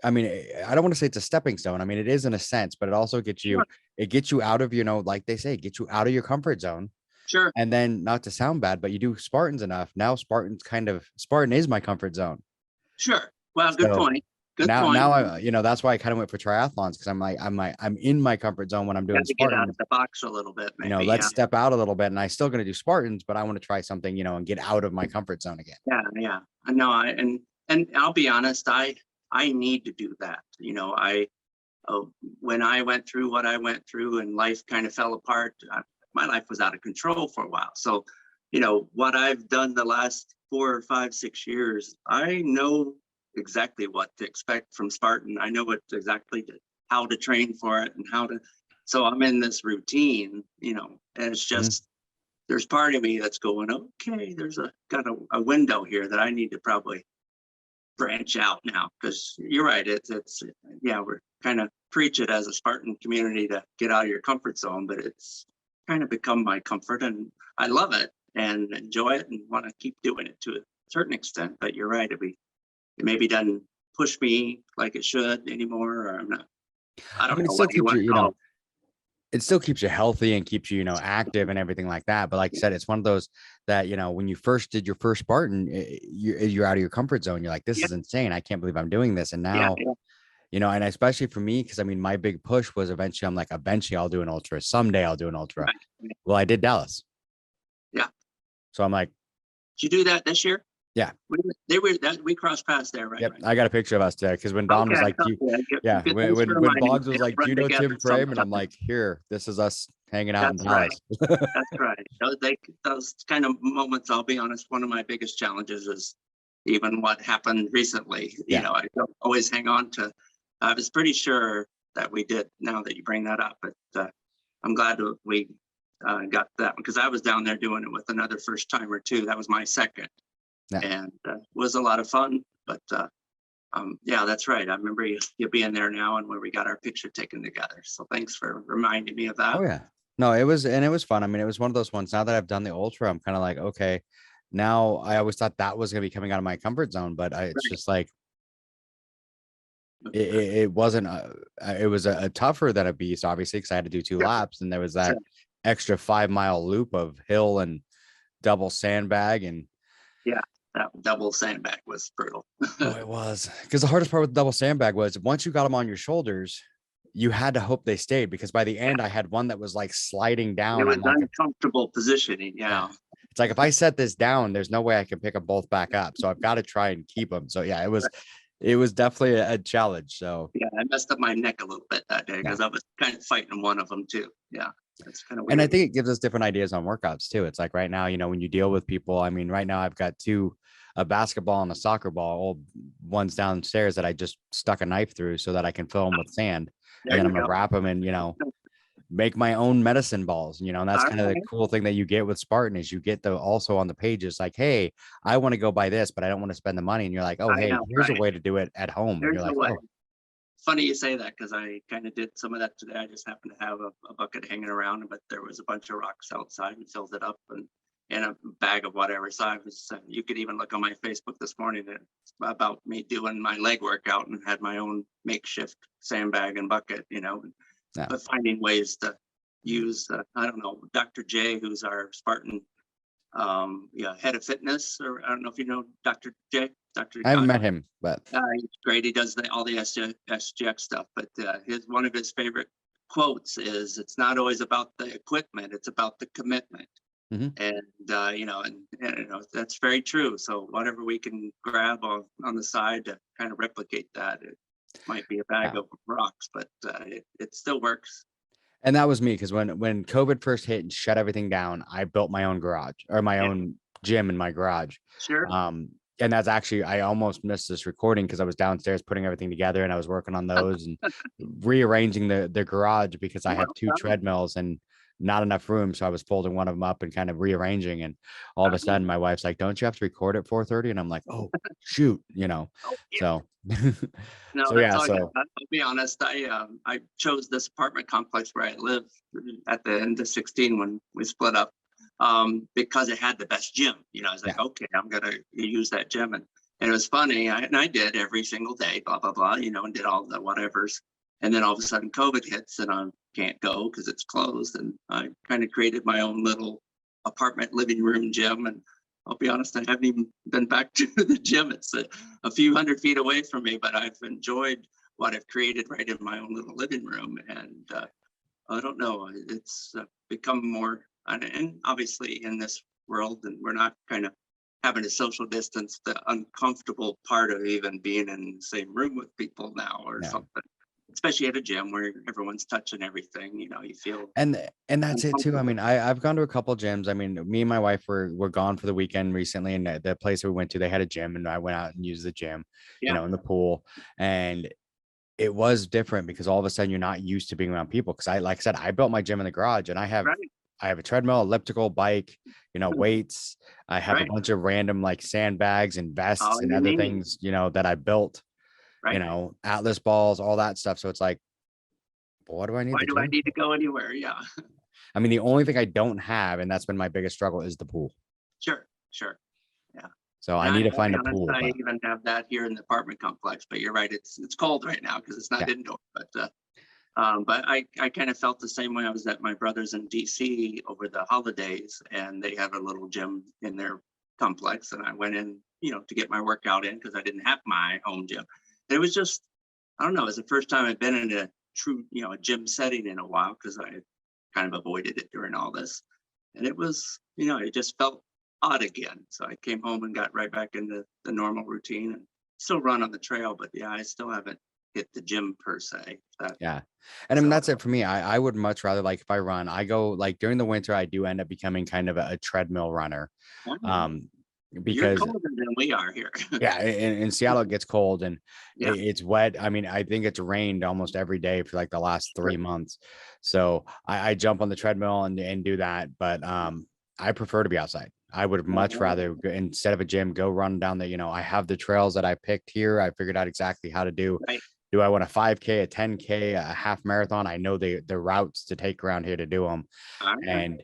I mean, I don't want to say it's a stepping stone. I mean, it is in a sense, but it also gets you. Sure. It gets you out of, like they say, get you out of your comfort zone. Sure. And then, not to sound bad, but you do Spartans enough. Now Spartan is my comfort zone. Sure. Well, good So point. Good now, point. that's why I kind of went for triathlons, because I'm in my comfort zone when I'm doing Got to get out Spartans. of the box a little bit, maybe. Let's step out a little bit, and I still going to do Spartans, but I want to try something, and get out of my comfort zone again. Yeah. I know. And I'll be honest. I need to do that. When I went through what I went through and life kind of fell apart, my life was out of control for a while. So, what I've done the last 4 or 5, 6 years, I know exactly what to expect from Spartan. I know how to train for it and so I'm in this routine, and it's just, there's part of me that's going, okay, there's got a window here that I need to probably branch out now, because you're right. We're kind of preach it as a Spartan community to get out of your comfort zone, but it's kind of become my comfort, and I love it and enjoy it and want to keep doing it to a certain extent. But you're right, it maybe doesn't push me like it should anymore, or I'm not. I don't know what you want to call it. It still keeps you healthy and keeps you, active and everything like that. But like I said, it's one of those that, when you first did your first Spartan, you're out of your comfort zone. You're like, this is insane. I can't believe I'm doing this. And now, and especially for me, because my big push was eventually I'll do an ultra. Someday I'll do an ultra. Right. Well, I did Dallas. Yeah. So I'm like, did you do that this year? Yeah. We crossed paths there, right? Yep. Right. I got a picture of us today, because when Don was like, when Boggs was like, do you know Tim Frame? And I'm like, here, this is us hanging out in Dallas. That's right. Those kind of moments, I'll be honest, one of my biggest challenges is even what happened recently. I don't always hang on to. I was pretty sure that we did, now that you bring that up, but I'm glad that we got that, because I was down there doing it with another first timer too. That was my second. Yeah. And was a lot of fun, but that's right. I remember you being there now, and where we got our picture taken together. So thanks for reminding me of that. Oh yeah, no, it was fun. It was one of those ones. Now that I've done the ultra, I'm kind of like, okay, now I always thought that was going to be coming out of my comfort zone, but it's just like, it wasn't. It was a tougher than a beast, obviously, because I had to do 2 laps, and there was that extra 5-mile loop of hill and double sandbag, and that double sandbag was brutal. Oh, it was, because the hardest part with the double sandbag was once you got them on your shoulders, you had to hope they stayed, because by the end I had one that was like sliding down. It was uncomfortable positioning. Yeah. It's like, if I set this down, there's no way I can pick them both back up. So I've got to try and keep them. So yeah, it was definitely a challenge. So yeah, I messed up my neck a little bit that day, because I was kind of fighting one of them too. Yeah. That's kind of weird. And I think it gives us different ideas on workouts too. It's like right now, when you deal with people, right now I've got a basketball and a soccer ball, old ones downstairs that I just stuck a knife through so that I can fill them with sand. And then I'm gonna wrap them and, make my own medicine balls, and that's kind of the cool thing that you get with Spartan, is you get also on the pages like, hey, I want to go buy this, but I don't want to spend the money. And you're like, oh, hey, here's a way to do it at home. And you're like, oh. Funny you say that, because I kind of did some of that today. I just happened to have a bucket hanging around, but there was a bunch of rocks outside, and filled it up and a bag of whatever. So you could even look on my Facebook this morning about me doing my leg workout, and had my own makeshift sandbag and bucket, but finding ways to use, I don't know, Dr. J, who's our Spartan head of fitness, or I don't know if you know Dr. J, Dr. I haven't Guy. met him, but He's great. He does all the SGX stuff, but one of his favorite quotes is, "It's not always about the equipment; it's about the commitment." Mhm. And that's very true. So whatever we can grab on the side to kind of replicate that, it might be a bag Yeah. of rocks, but it still works. And that was me, because when COVID first hit and shut everything down, I built my own garage, or my Yeah, own gym in my garage. sure. And that's actually, I almost missed this recording because I was downstairs putting everything together, and I was working on those and rearranging the garage, because I have Well two done. treadmills and not enough room. So I was folding one of them up and kind of rearranging. And all of a sudden my wife's like, "Don't you have to record at 4:30?" And I'm like, "Oh, shoot," Oh, yeah. So No, so that's yeah, all good. so I'll be honest. I chose this apartment complex where I live at the end of 16 when we split up, because it had the best gym. I was yeah. like, okay, I'm gonna use that gym, and it was funny. I did every single day, blah blah blah, and did all the whatevers. And then all of a sudden, COVID hits, and I can't go because it's closed. And I kind of created my own little apartment living room gym, and I'll be honest, I haven't even been back to the gym. It's a few hundred feet away from me, but I've enjoyed what I've created right in my own little living room. And I don't know, it's become more, and obviously in this world, and we're not kind of having a social distance, the uncomfortable part of even being in the same room with people now or Yeah. something, especially at a gym where everyone's touching everything, you feel And that's it too. I uncomfortable. mean, I've gone to a couple gyms. I mean, me and my wife were gone for the weekend recently, and the place we went to, they had a gym, and I went out and used the gym, Yeah, in the pool. And it was different because all of a sudden you're not used to being around people. Because like I said, I built my gym in the garage, and right, I have a treadmill, elliptical, bike, weights. I have a right. bunch of random like sandbags and vests All and you other need, things, that I built, right? Atlas balls, all that stuff. So it's like, what do I need Why the do I gym need to for? go anywhere? Yeah, I mean, the only thing I don't have, and that's been my biggest struggle, is the pool. sure, sure. Yeah. So I Yeah, need to I'll find be a honest, pool, I but even have that here in the apartment complex, but you're right, it's cold right now because it's not yeah, indoor. But I kind of felt the same way. I was at my brother's in DC over the holidays, and they have a little gym in their complex, and I went in, to get my workout in because I didn't have my home gym. And it was just, I don't know, it was the first time I'd been in a true, a gym setting in a while because I kind of avoided it during all this. And it was, it just felt odd again. So I came home and got right back into the normal routine and still run on the trail, but yeah, I still haven't hit the gym per se. yeah. And I mean, So that's it for me. I would much rather, like, if I run, I go like during the winter, I do end up becoming kind of a treadmill runner. yeah, Um, you're because colder than we are here. yeah, in Seattle it gets cold, and Yeah, it's wet. I mean, I think it's rained almost every day for like the last sure. 3 months. So I jump on the treadmill and do that. But I prefer to be outside. I would much rather instead of a gym, go run down the, I have the trails that I picked here. I figured out exactly how to do. Right. Do I want a 5K, a 10K, a half marathon? I know the routes to take around here to do them. All right. And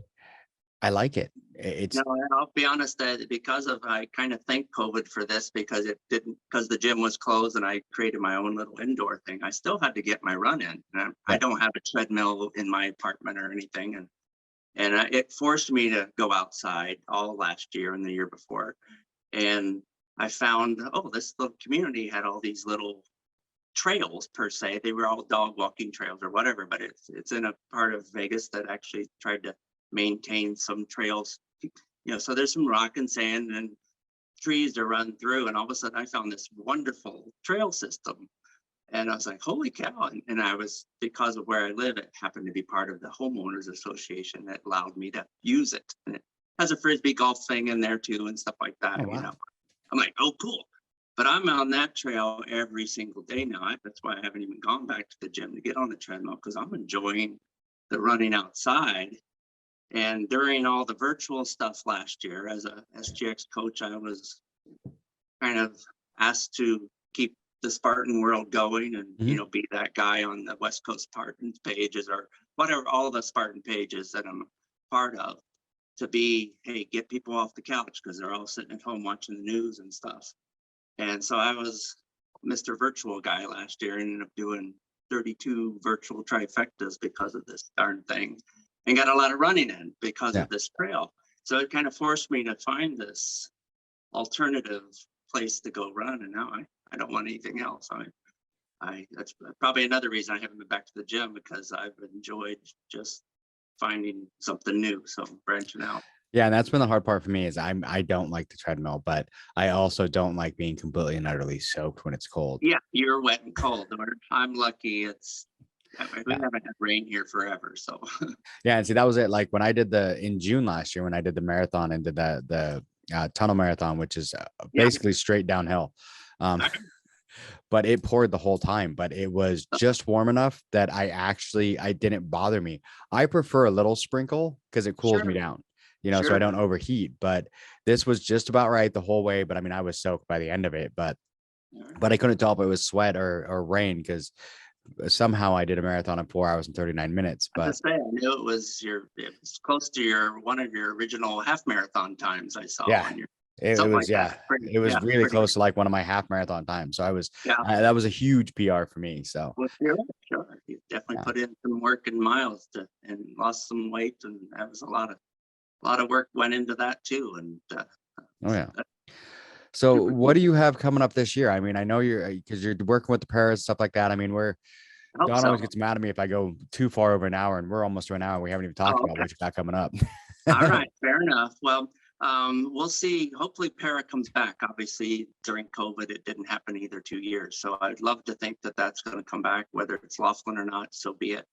I like it. No, It's I'll be honest that because of, I kind of thank COVID for this because it didn't, because the gym was closed and I created my own little indoor thing. I still had to get my run in. And I yeah, don't have a treadmill in my apartment or anything. And it forced me to go outside all last year and the year before. And I found, oh, this little community had all these little trails per se. They were all dog walking trails or whatever, but it's in a part of Vegas that actually tried to maintain some trails. So there's some rock and sand and trees to run through. And all of a sudden I found this wonderful trail system. And I was like, holy cow. And I was, because of where I live, it happened to be part of the homeowners association that allowed me to use it. And it has a frisbee golf thing in there too and stuff like oh that. wow. I'm like, oh, cool. But I'm on that trail every single day now. That's why I haven't even gone back to the gym to get on the treadmill because I'm enjoying the running outside. And during all the virtual stuff last year, as a SGX coach, I was kind of asked to keep the Spartan world going and, Mhm. be that guy on the West Coast Spartans pages or whatever, all the Spartan pages that I'm part of, to be, hey, get people off the couch because they're all sitting at home watching the news and stuff. And so I was Mr. Virtual guy last year and ended up doing 32 virtual trifectas because of this darn thing. and got a lot of running in because Yeah. of this trail. So it kind of forced me to find this alternative place to go run. And now I don't want anything else. That's probably another reason I haven't been back to the gym, because I've enjoyed just finding something new. So branching out. Yeah, and that's been the hard part for me is I don't like the treadmill, but I also don't like being completely and utterly soaked when it's cold. Yeah, you're wet and cold. I'm lucky. We Yeah. haven't had rain here forever. So Yeah, and see that was it. Like when I did in June last year when I did the marathon and did the tunnel marathon, which is yeah, basically straight downhill. Um, but it poured the whole time, but it was just warm enough that I didn't bother me. I prefer a little sprinkle because it cools me sure, down, so I sure. don't overheat. But this was just about right the whole way. But I mean, I was soaked by the end of it, but I couldn't tell if it was sweat or rain because somehow I did a marathon in 4 hours and 39 minutes. I But just say, I knew it was close to one of your original half marathon times I saw yeah, on your, it something was, like that. it was really Pretty, close to like one of my half marathon times. So yeah. that was a huge PR for me. So Well, sure. You definitely yeah. put in some work and miles and lost some weight, and that was a lot of work went into that too. And Oh yeah. So what do you have coming up this year? I mean, I know because you're working with the Paras, stuff like that. I mean, I hope Don so. always gets mad at me if I go too far over an hour, and we're almost to an hour. We haven't even talked about Okay. what you got coming up. All right, fair enough. Well, we'll see. Hopefully Para comes back. Obviously during COVID, it didn't happen either 2 years. So I'd love to think that that's going to come back, whether it's Laughlin or not, so be it.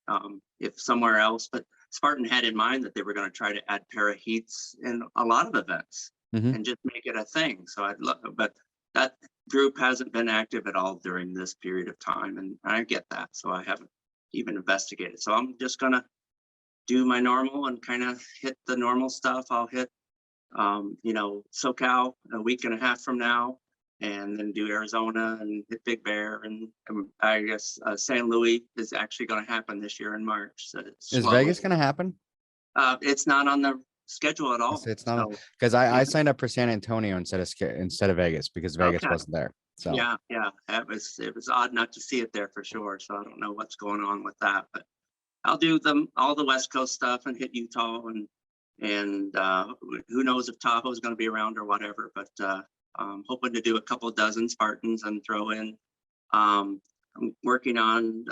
If somewhere else, but Spartan had in mind that they were going to try to add para heats in a lot of events and just make it a thing. So I'd love, but that group hasn't been active at all during this period of time. And I get that. So I haven't even investigated. So I'm just going to do my normal and kind of hit the normal stuff. I'll hit, SoCal a week and a half from now, and then do Arizona and hit Big Bear. And I guess San Luis is actually going to happen this year in March. So it's Is slow. Vegas going to happen? It's not on the schedule at all. It's not, So, because I signed up for San Antonio instead of Vegas because Vegas okay. wasn't there. So Yeah, it was odd not to see it there for sure. So I don't know what's going on with that, but I'll do all the West Coast stuff and hit Utah and who knows if Tahoe is going to be around or whatever. But I'm hoping to do a couple dozen Spartans and throw in. I'm working on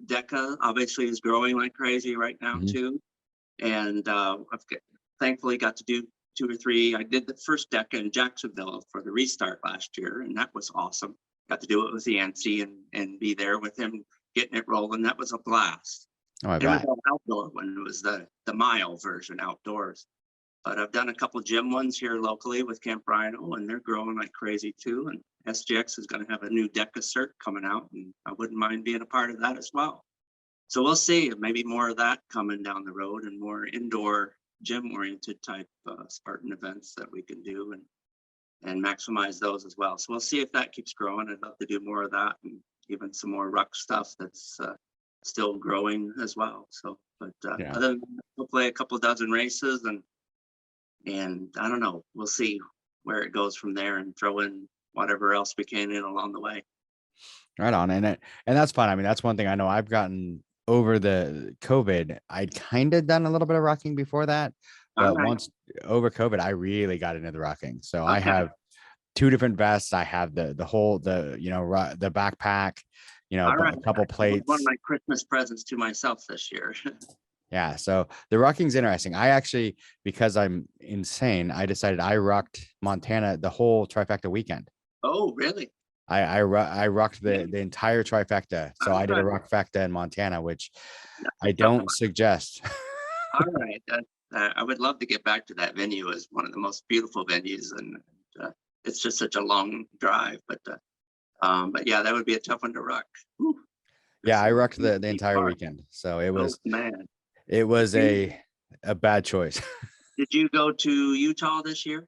DECA. Obviously, is growing like crazy right now too, and thankfully got to do 2 or 3. I did the first DECA in Jacksonville for the restart last year, and that was awesome. Got to do it with Yancey and be there with him getting it rolling. That was a blast. oh, I It was bet. all outdoor when it was the mile version outdoors. But I've done a couple gym ones here locally with Camp Rhino, and they're growing like crazy too. And SGX is going to have a new DECA cert coming out, and I wouldn't mind being a part of that as well. So we'll see. Maybe more of that coming down the road, and more indoor gym-oriented type Spartan events that we can do and maximize those as well. So we'll see if that keeps growing. I'd love to do more of that, and even some more ruck stuff that's still growing as well. So, but other than that, we'll play a couple dozen races, and I don't know, we'll see where it goes from there, and throw in whatever else we can in along the way. Right on. And that's fine. I mean, that's one thing I know I've gotten over the COVID. I'd kind of done a little bit of rocking before that, All but right. once over COVID, I really got into the rocking. So I Okay. have 2 different vests. I have the backpack, All right. a couple plates. One of my Christmas presents to myself this year. Yeah. So the rocking's interesting. I actually, because I'm insane, I decided I rocked Montana the whole trifecta weekend. Oh, really? I rocked the entire trifecta. So I did a Alright. rockfecta in Montana, which I don't suggest. All right. I would love to get back to that venue as one of the most beautiful venues, and it's just such a long drive. But yeah, that would be a tough one to rock. Whew. Yeah, I rocked the Deep entire park. weekend. So it Oh was man, a bad choice. did you go to Utah this year?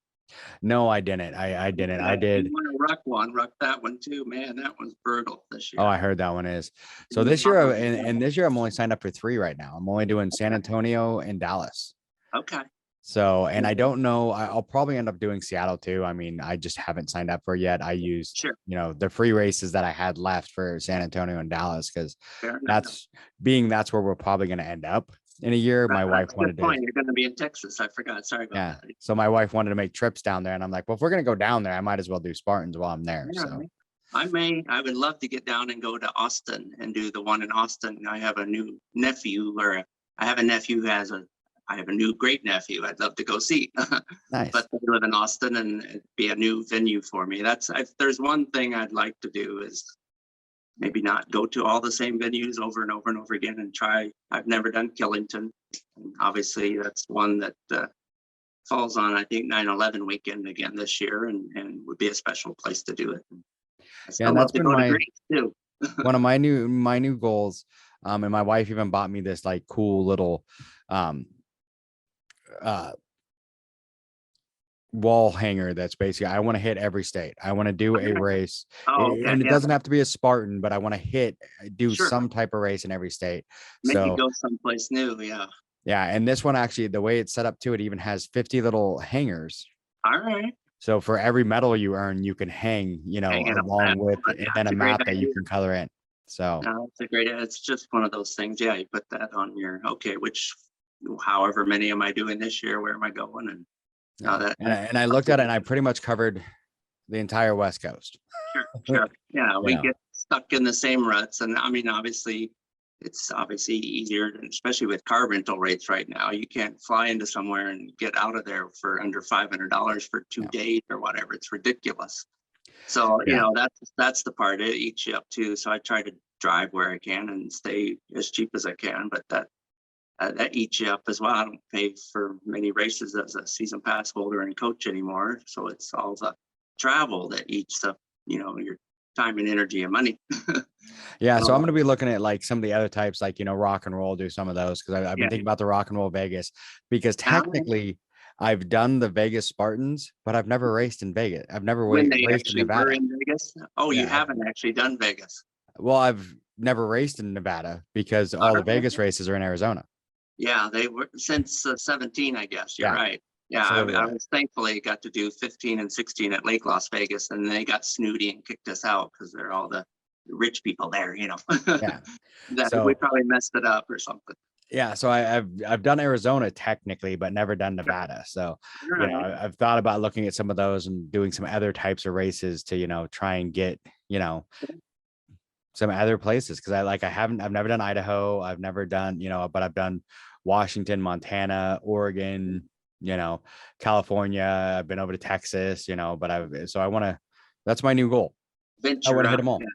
No, I didn't. I didn't. I did. You want to rock that one too, man. That one's brutal this year. Oh, I heard that one is. So this year, and this year, I'm only signed up for 3 right now. I'm only doing San Antonio and Dallas. Okay. So, and I don't know, I'll probably end up doing Seattle too. I mean, I just haven't signed up for it yet. I used, Sure. The free races that I had left for San Antonio and Dallas, because Fair enough. that's where we're probably going to end up. in a year, my wife That's a wanted good point. to. You're going to be in Texas. I forgot. Sorry about Yeah. that. So my wife wanted to make trips down there, and I'm like, well, if we're gonna go down there, I might as well do Spartans while I'm there. Yeah, So I would love to get down and go to Austin and do the one in Austin. I have a new nephew, I have a nephew who I have a new great nephew I'd love to go see. nice. But they live in Austin and it'd be a new venue for me. There's one thing I'd like to do is maybe not go to all the same venues over and over and over again and try. I've never done Killington. And obviously, that's one that falls on, I think, 9/11 weekend again this year and would be a special place to do it. I still and love that's to been go to my Greece too. one of my new goals. And my wife even bought me this like cool little um uh wall hanger that's basically I want to hit every state. I want to do a race. Oh, okay. And it Yeah, doesn't have to be a Spartan, but I want to do sure. some type of race in every state. Make you So go someplace new. Yeah. yeah, and this one actually, the way it's set up to it even has 50 little hangers. All right. So for every medal you earn, you can hang, Hang it on along that. with, But and yeah, then it's a a great map that you idea. can color in. So No, it's a great. It's just one of those things. Yeah, you put that on your however many am I doing this year? Where am I going? And now yeah. that And I looked at it and I pretty much covered the entire West Coast. sure. Yeah, we Yeah. get stuck in the same ruts, and I mean, obviously, it's obviously easier, especially with car rental rates right now. You can't fly into somewhere and get out of there for under $500 for 2 days or whatever. It's ridiculous. So Yeah. that's the part it eats you up too. So I try to drive where I can and stay as cheap as I can, but that eats you up as well. I don't pay for many races as a season pass holder and coach anymore. So it's all the travel that eats up, your time and energy and money. Yeah. So I'm going to be looking at like some of the other types, like, rock and roll, do some of those. Cause I've been Yeah. thinking about the rock and roll Vegas because technically I've done the Vegas Spartans, but I've never raced in Vegas. I've never When they raced in actually were Nevada. in Vegas. Oh, you Yeah. haven't actually done Vegas. Well, I've never raced in Nevada because all the Vegas races are in Arizona. Yeah, they were since 17, I guess. You're Yeah. right. Yeah, So, I was thankfully got to do 15 and 16 at Lake Las Vegas, and they got snooty and kicked us out because they're all the rich people there, Yeah. That So we probably messed it up or something. yeah, so I've done Arizona technically, but never done Nevada. So Right. I've thought about looking at some of those and doing some other types of races to try and get some other places because I've never done Idaho, I've never done but I've done Washington, Montana, Oregon, California. I've been over to Texas, but I want to. That's my new goal. I want to hit them all. Yeah.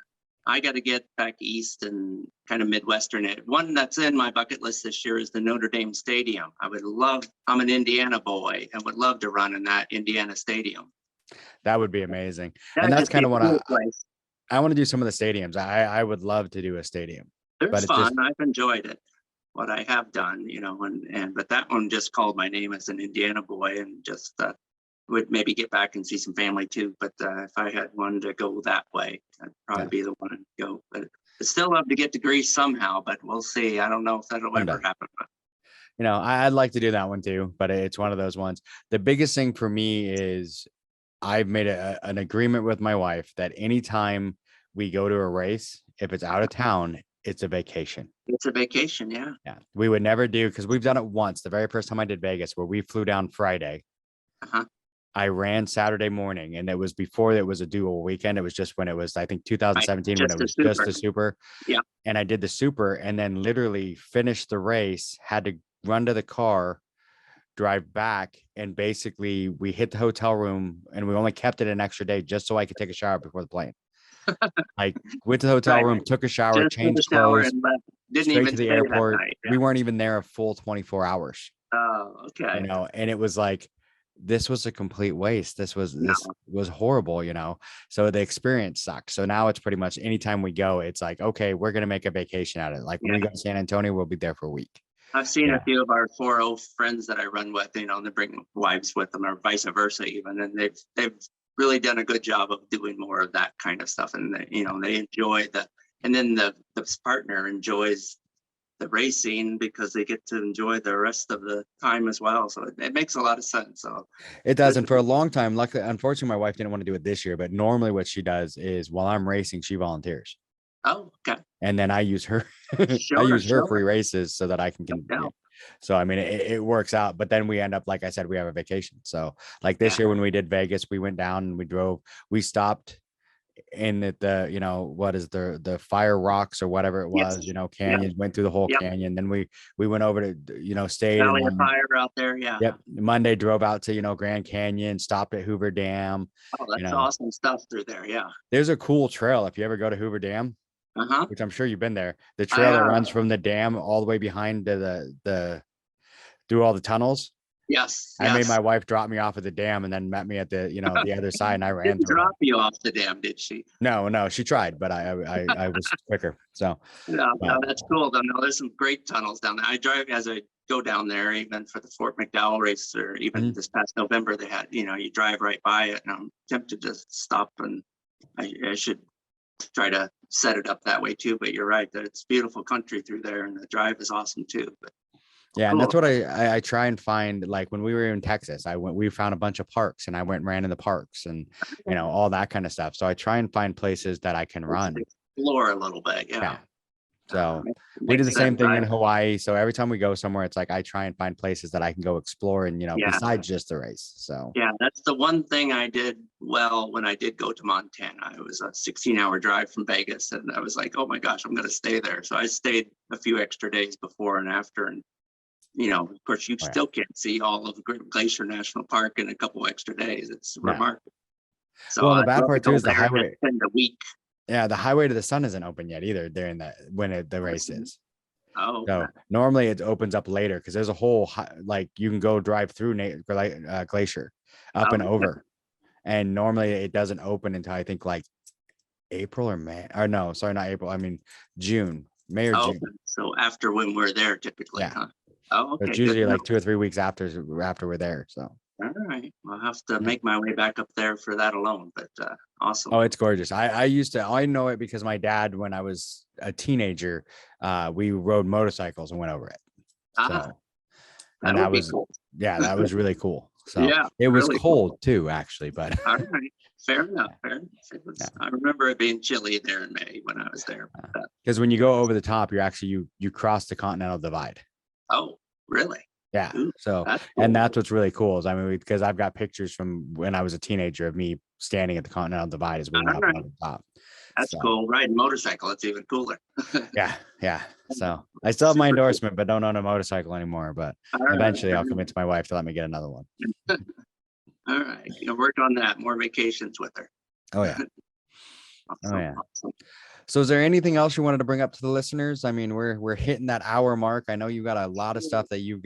I got to get back east and kind of Midwestern. One that's in my bucket list this year is the Notre Dame Stadium. I'm an Indiana boy and would love to run in that Indiana Stadium. That would be amazing. And that's kind of what I want to do some of the stadiums. I would love to do a stadium. They're fun. I've enjoyed it. What I have done, but that one just called my name as an Indiana boy and just would maybe get back and see some family too. But if I had one to go that way, I'd probably be the one to go. But I still love to get to Greece somehow, but we'll see. I don't know if that'll ever happen. I'd like to do that one too, but it's one of those ones. The biggest thing for me is I've made an agreement with my wife that anytime we go to a race, if it's out of town, it's a vacation. It's a vacation, yeah. Yeah. We would never do, because we've done it once. The very first time I did Vegas, where we flew down Friday. I ran Saturday morning, and it was before it was a dual weekend. It was just when it was, I think, 2017, when it was just the super. Yeah. And I did the super and then literally finished the race, had to run to the car, drive back, and basically we hit the hotel room and we only kept it an extra day just so I could take a shower before the plane. I went to the hotel room, took a shower, changed clothes, straight to the airport. We weren't even there a full 24 hours. Oh, okay. And it was like, this was a complete waste. This was horrible, so the experience sucked. So now it's pretty much anytime we go, it's like, okay, we're going to make a vacation out of it. Like when we go to San Antonio, we'll be there for a week. I've seen a few of our 4.0 friends that I run with, they bring wives with them or vice versa even. And they've really done a good job of doing more of that kind of stuff. And they enjoy and then the partner enjoys the racing because they get to enjoy the rest of the time as well. So it makes a lot of sense. So it does. And for a long time, luckily, unfortunately, my wife didn't want to do it this year, but normally what she does is while I'm racing, she volunteers. Oh, okay. And then I use her, I use her free races so that I can. So, I mean, it works out, but then we end up, like I said, we have a vacation. So like this year when we did Vegas, we went down and we stopped in the what is the Fire Rocks or whatever it was, Yes. canyons, went through the whole Yep. canyon. Then we went over to, stayed in Valley of one. Fire out there. Yeah. Yep. Monday drove out to, Grand Canyon, stopped at Hoover Dam. Oh, that's awesome stuff through there. Yeah. There's a cool trail if you ever go to Hoover Dam, Uh-huh. which I'm sure you've been there. The I trail that runs from the dam all the way behind to the through all the tunnels. Yes. I made my wife drop me off at the dam and then met me at the the other side, and I ran Didn't through. drop you off the dam, did she? No, she tried, but I was quicker. So No, that's cool. Though. No, there's some great tunnels down there. I drive as I go down there, even for the Fort McDowell race, or even this past November, they had, you drive right by it, and I'm tempted to stop, and I should try to set it up that way too. But you're right that it's beautiful country through there, and the drive is awesome too. But yeah, cool. and that's what I try and find. Like when we were in Texas, we found a bunch of parks, and I went and ran in the parks, and all that kind of stuff. So I try and find places that I can run, explore a little bit. Yeah. So we do the same thing in Hawaii. So every time we go somewhere, it's like I try and find places that I can go explore, and besides just the race. So yeah, that's the one thing I did well when I did go to Montana. It was a 16-hour drive from Vegas, and I was like, oh my gosh, I'm going to stay there. So I stayed a few extra days before and after, and of course, you still can't see all of Glacier National Park in a couple extra days. It's remarkable. So well, the bad part too is the highway. Spend a week. Yeah, the Highway to the Sun isn't open yet either during the race is. Oh, so normally it opens up later because there's a whole you can go drive through Glacier up and over, and normally it doesn't open until I think like April or May, or no, sorry, not April. I mean June, May or June. So after when we're there, typically, huh? Oh, okay. It's usually like 2 or 3 weeks after we're there. So. All right, I'll have to make my way back up there for that alone, but awesome. Oh, it's gorgeous. I know it because my dad, when I was a teenager, we rode motorcycles and went over it. So, and that was cool. That was really cool. So it was really cold too, actually, but all right. Fair enough. I remember it being chilly there in May when I was there. Because when you go over the top, you cross the Continental Divide. Oh, really? Yeah. Ooh, so, and that's what's really cool is, because I've got pictures from when I was a teenager of me standing at the Continental Divide as we went up on the top. That's cool. Riding motorcycle, it's even cooler. Yeah. So I still have my endorsement, but don't own a motorcycle anymore. But eventually I'll convince my wife to let me get another one. All right. Work on that. More vacations with her. Oh, yeah. Awesome. So is there anything else you wanted to bring up to the listeners? I mean, we're hitting that hour mark. I know you've got a lot of stuff that you've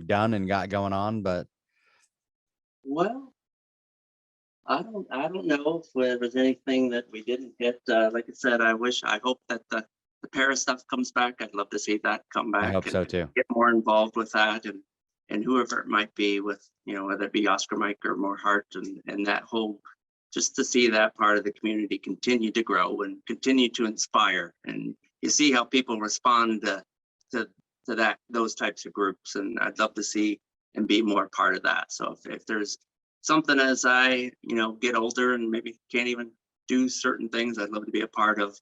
done and got going on, but well, I don't know if there was anything that we didn't hit. Like I said, I hope that the Para stuff comes back. I'd love to see that come back. I hope so too. Get more involved with that, and whoever it might be, with whether it be Oscar Mike or More Heart, and that whole, just to see that part of the community continue to grow and continue to inspire. And you see how people respond to those types of groups, and I'd love to see and be more part of that. So if there's something as I get older and maybe can't even do certain things, I'd love to be a part of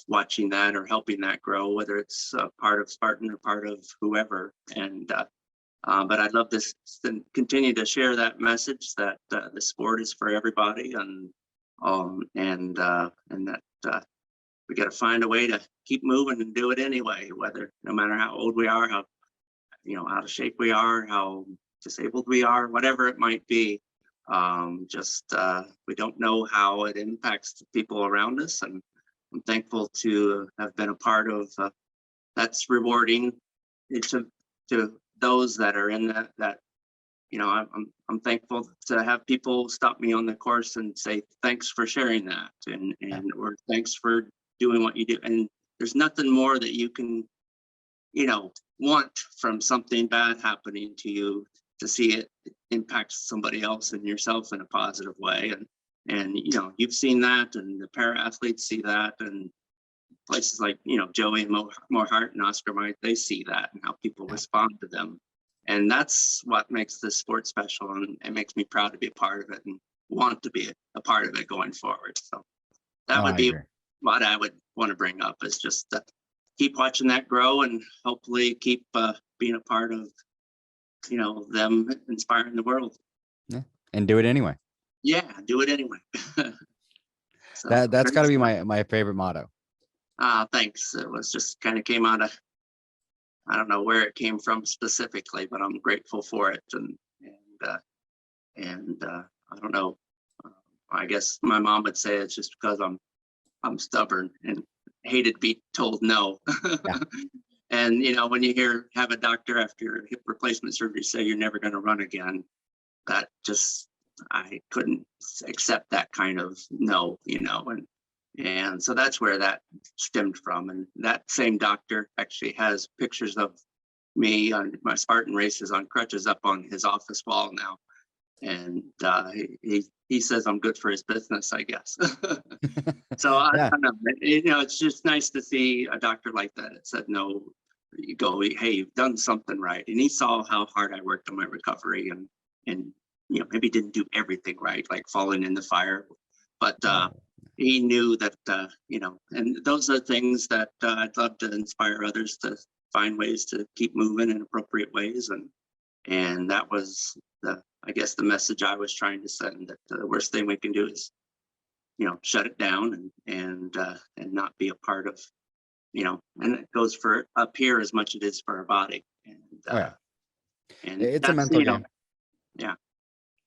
watching that or helping that grow, whether it's part of Spartan or part of whoever. And but I'd love to continue to share that message that the sport is for everybody, and that we got to find a way to keep moving and do it anyway, no matter how old we are, how out of shape we are, how disabled we are, whatever it might be. We don't know how it impacts the people around us, and I'm thankful to have been a part of that's rewarding to those that are in that I'm thankful to have people stop me on the course and say thanks for sharing that, and or thanks for doing what you do. And there's nothing more that you can want from something bad happening to you, to see it impact somebody else and yourself in a positive way. And you've seen that, and the para athletes see that, and places like Joey and More Heart and Oscar Mike, they see that and how people respond to them. And that's what makes this sport special, and it makes me proud to be a part of it and want to be a part of it going forward. So that would be what I would want to bring up, is just keep watching that grow and hopefully keep being a part of, them inspiring the world. Yeah. And do it anyway. Yeah, do it anyway. So That's got to be my favorite motto. thanks. It was just kind of came out of, I don't know where it came from specifically, but I'm grateful for it. And I don't know. I guess my mom would say it's just because I'm stubborn and hated to be told no. Yeah. And when you have a doctor after your hip replacement surgery say you're never going to run again, that just, I couldn't accept that kind of no, and so that's where that stemmed from. And that same doctor actually has pictures of me on my Spartan races on crutches up on his office wall now. And he says I'm good for his business, I guess. So I Yeah. don't know. It's just nice to see a doctor like that. It said no. You go, hey, you've done something right. And he saw how hard I worked on my recovery, and maybe didn't do everything right, like falling in the fire, but he knew that and those are things that I'd love to inspire others to find ways to keep moving in appropriate ways, and that was I guess the message I was trying to send, that the worst thing we can do is shut it down and not be a part of, and it goes for up here as much as it is for our body. And and It's a that's, mental game. Yeah.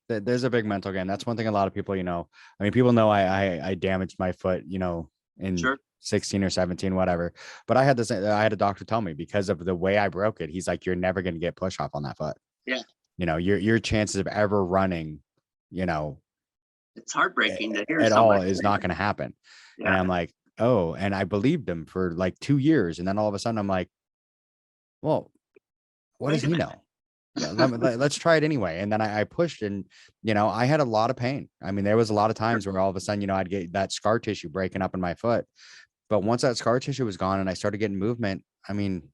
There's a big mental game. That's one thing a lot of people, people know I damaged my foot, in Sure. 16 or 17, whatever. But I had a doctor tell me, because of the way I broke it, he's like, you're never going to get push off on that foot. Yeah. Your chances of ever running, It's heartbreaking to hear at all somebody is say not that. going to happen. Yeah. And I'm like, oh, and I believed him for like 2 years. And then all of a sudden I'm like, well, what does Wait a he minute. know? Let's try it anyway. And then I pushed, and I had a lot of pain. I mean, there was a lot of times where all of a sudden, I'd get that scar tissue breaking up in my foot. But once that scar tissue was gone and I started getting movement, I mean,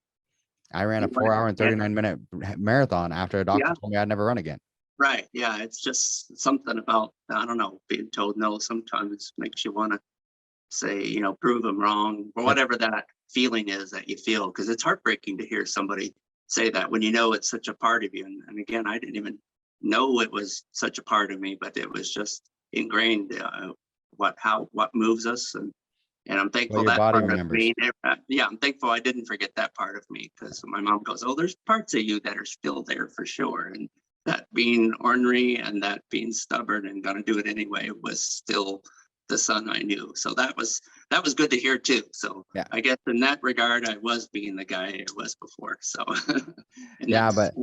I ran a 4-hour and 39-minute marathon after a doctor told me I'd never run again. Right. Yeah. It's just something about, I don't know, being told no sometimes makes you want to say, prove them wrong, or whatever that feeling is that you feel, because it's heartbreaking to hear somebody say that when it's such a part of you. And again, I didn't even know it was such a part of me, but it was just ingrained, what moves us. And I'm thankful your that body part remembers. of me, I'm thankful I didn't forget that part of me, because my mom goes, oh, there's parts of you that are still there for sure. And that being ornery and that being stubborn and gonna do it anyway was still the son I knew. So that was good to hear too. So Yeah. I guess in that regard, I was being the guy I was before. So Yeah, but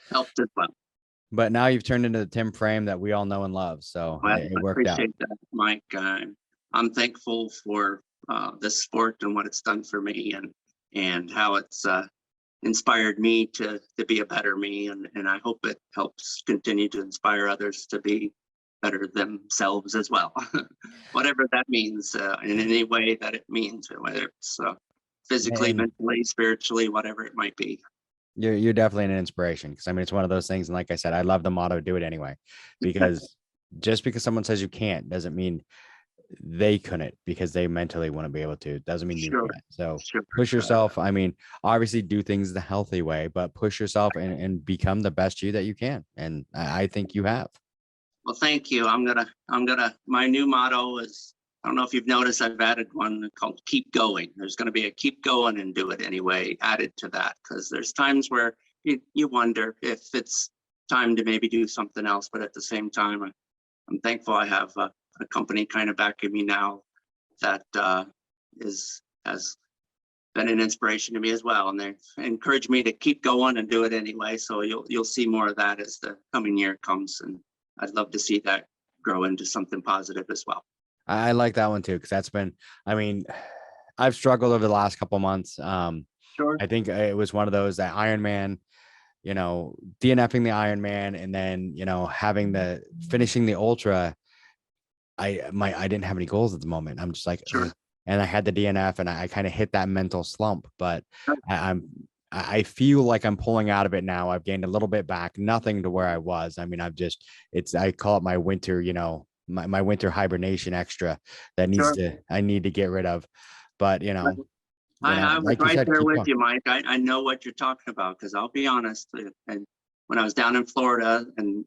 helped as well. But now you've turned into the Tim Frame that we all know and love. So Well, it I worked out. appreciate that, Mike. I'm thankful for this sport and what it's done for me, and how it's inspired me to be a better me, and I hope it helps continue to inspire others to be better themselves as well. Whatever that means, in any way that it means, whether it's physically, And mentally, spiritually, whatever it might be. you're definitely an inspiration, because I mean, it's one of those things. And like I said, I love the motto, do it anyway, because just because someone says you can't doesn't mean they couldn't, because they mentally wouldn't be able to. Doesn't mean you can't. So push yourself. I mean, obviously do things the healthy way, but push yourself and become the best you that you can. And I think you have. Well, thank you. My new motto is, I don't know if you've noticed, I've added one called keep going. There's going to be a keep going and do it anyway added to that, because there's times where you wonder if it's time to maybe do something else. But at the same time, I'm thankful I have a company kind of backing me now that has been an inspiration to me as well. And they've encouraged me to keep going and do it anyway. So you'll see more of that as the coming year comes. And I'd love to see that grow into something positive as well. I like that one too, because that's been, I mean, I've struggled over the last couple months. Sure. I think it was one of those that Ironman, DNFing the Ironman, and then, finishing the ultra. I didn't have any goals at the moment. I'm just like, Sure. And I had the DNF, and I kind of hit that mental slump, but I feel like I'm pulling out of it now. I've gained a little bit back, nothing to where I was. I mean, I call it my winter, my winter hibernation extra that I need to get rid of. But, I was like you right said, there keep with going. you, Mike. I know what you're talking about because I'll be honest. And when I was down in Florida and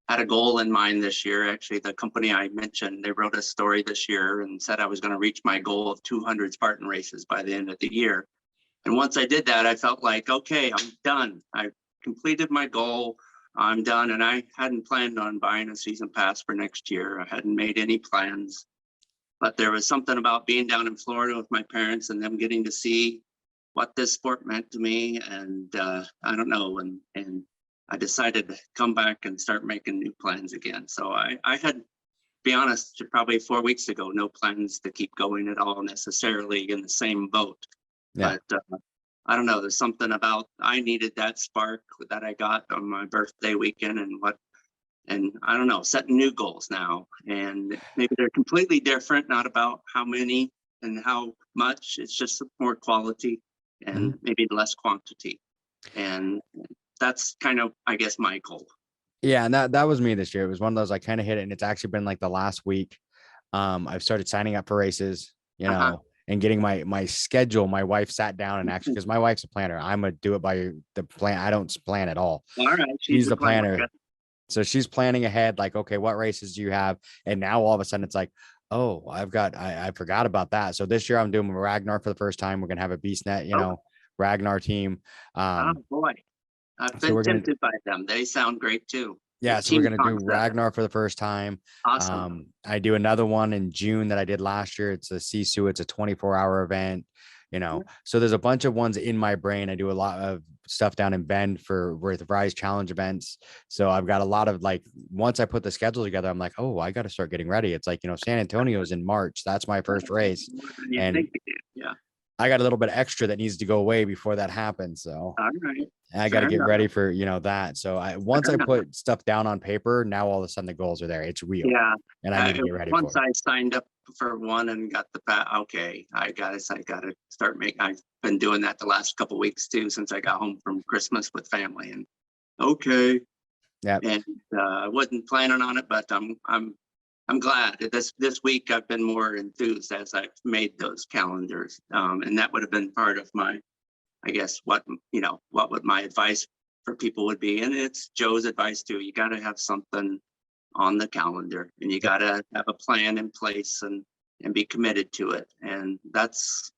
had a goal in mind this year, actually, the company I mentioned, they wrote a story this year and said I was going to reach my goal of 200 Spartan races by the end of the year. And once I did that, I felt like, okay, I'm done. I completed my goal. I'm done. And I hadn't planned on buying a season pass for next year. I hadn't made any plans. But there was something about being down in Florida with my parents and them getting to see what this sport meant to me. And I don't know. And I decided to come back and start making new plans again. So I had, to be honest, probably 4 weeks ago, no plans to keep going at all necessarily in the same boat. Yeah. But I don't know, there's something about, I needed that spark that I got on my birthday weekend and I don't know, setting new goals now. And maybe they're completely different, not about how many and how much, it's just more quality and maybe less quantity. And that's kind of, I guess, my goal. Yeah, and that was me this year. It was one of those I kind of hit it, and it's actually been like the last week. I've started signing up for races, and getting my schedule. My wife sat down and actually, because my wife's a planner, I'm a do it by the plan. I don't plan at all. All right, She's the planner. So she's planning ahead, like, okay, what races do you have? And now all of a sudden it's like, oh, I forgot about that. So this year I'm doing Ragnar for the first time. We're gonna have a BeastNet, Ragnar team. Oh boy, I've been tempted by them. They sound great too. Yeah, so we're gonna do Ragnar for the first time. Awesome. I do another one in June that I did last year. It's a Sisu. It's a 24-hour event. So there's a bunch of ones in my brain. I do a lot of stuff down in Bend with Rise Challenge events. So I've got a lot of once I put the schedule together, I'm like, oh, I got to start getting ready. It's like, San Antonio's in March. That's my first race. And yeah, I got a little bit extra that needs to go away before that happens. So all right. I got to get ready for, that. So once I put stuff down on paper, now all of a sudden the goals are there. It's real. Yeah. And I need to get ready once for it. I signed up for one and got okay, I got to start making, I've been doing that the last couple of weeks too, since I got home from Christmas with family and okay. Yeah. And I wasn't planning on it, but I'm glad that this week I've been more enthused as I've made those calendars. And that would have been part of my, I guess, what would my advice for people would be. And it's Joe's advice too. You got to have something on the calendar and you got to have a plan in place and be committed to it. And that's,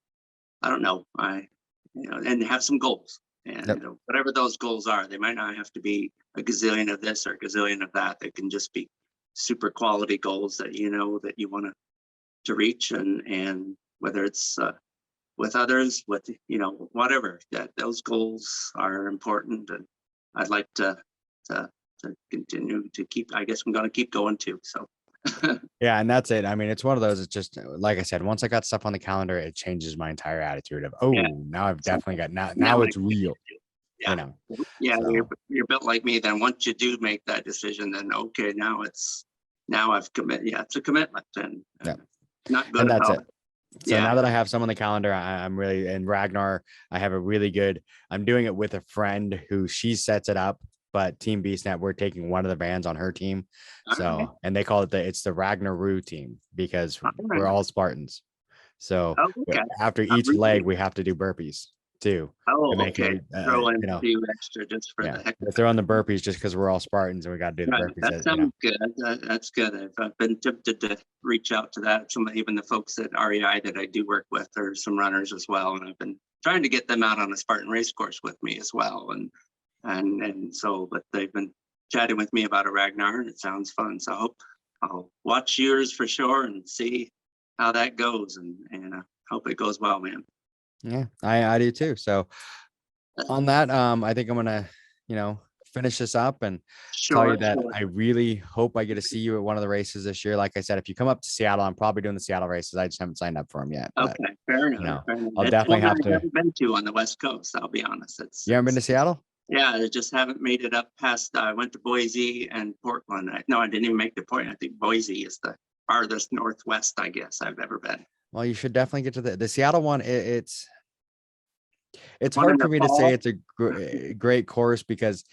I don't know, and have some goals. And whatever those goals are, they might not have to be a gazillion of this or a gazillion of that. They can just be super quality goals that that you want to reach, and whether it's with others, with whatever, that those goals are important, and I'd like to continue to keep. I guess I'm going to keep going too. So. Yeah, and that's it. I mean, it's one of those. It's just like I said. Once I got stuff on the calendar, it changes my entire attitude of, now I've definitely got now it's real. Yeah, so. You're built like me. Then once you do make that decision, then okay, now I've committed. Yeah, it's a commitment, and not good. And that's it. So now that I have some on the calendar, I'm really in Ragnar. I have a really good. I'm doing it with a friend who she sets it up. But Team BeastNet, we're taking one of the vans on her team. So, and they call it it's the Ragnar team because we're all Spartans. So after each leg, we have to do burpees too. Oh, okay. Throw in a few extra just for the heck. We're throwing the burpees just because we're all Spartans and we got to do the burpees. That sounds good. That's good. I've been tempted to reach out to that. Even the folks at REI that I do work with are some runners as well. And I've been trying to get them out on a Spartan race course with me as well. And so, but they've been chatting with me about a Ragnar and it sounds fun. So I'll watch yours for sure and see how that goes and hope it goes well, man. Yeah, I do too. So on that, I think I'm going to, finish this up and tell you that I really hope I get to see you at one of the races this year. Like I said, if you come up to Seattle, I'm probably doing the Seattle races. I just haven't signed up for them yet. But, okay, fair enough. I'll definitely have to. I haven't been to on the West Coast. I'll be honest. You haven't been to Seattle? Yeah, I just haven't made it up past. I went to Boise and Portland. I didn't even make the point. I think Boise is the farthest northwest, I guess, I've ever been. Well, you should definitely get to the Seattle one. It's hard for me to say it's a great course because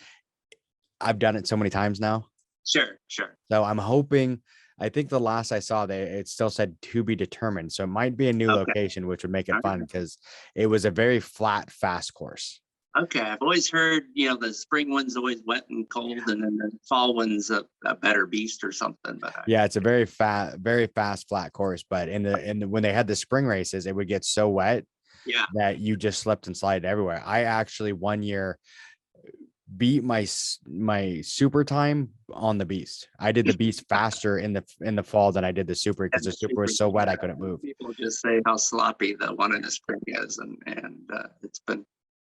I've done it so many times now. Sure. So I'm hoping I think the last I saw, it still said to be determined. So it might be a new Okay. location, which would make it Okay. fun because it was a very flat, fast course. Okay, I've always heard, the spring one's always wet and cold, and then the fall one's a better beast or something. But Yeah, it's a very fast, flat course. But when they had the spring races, it would get so wet yeah, that you just slipped and slide everywhere. I actually one year beat my super time on the beast. I did the beast faster in the fall than I did the super because the super was so wet I couldn't move. people just say how sloppy the one in the spring is, and it's been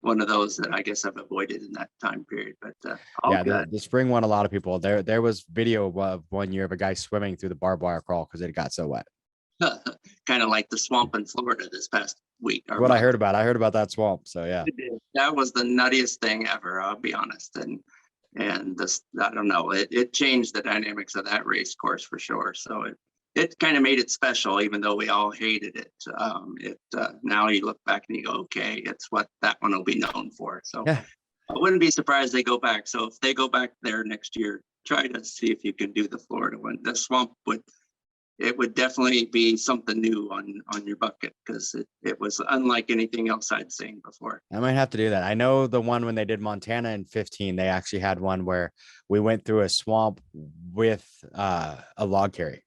one of those that I guess I've avoided in that time period. But yeah, the spring one, a lot of people there was video of one year of a guy swimming through the barbed wire crawl because it got so wet. kind of like the swamp in Florida this past week. What I heard about that swamp. So yeah, that was the nuttiest thing ever. I'll be honest, and this, I don't know, it changed the dynamics of that race course for sure. So it kind of made it special, even though we all hated it. Now you look back and you go, okay, it's what that one will be known for. So yeah. I wouldn't be surprised they go back. So if they go back there next year, try to see if you can do the Florida one. The swamp would definitely be something new on your bucket because it was unlike anything else I'd seen before. I might have to do that. I know the one when they did Montana in 15, they actually had one where we went through a swamp with a log carry.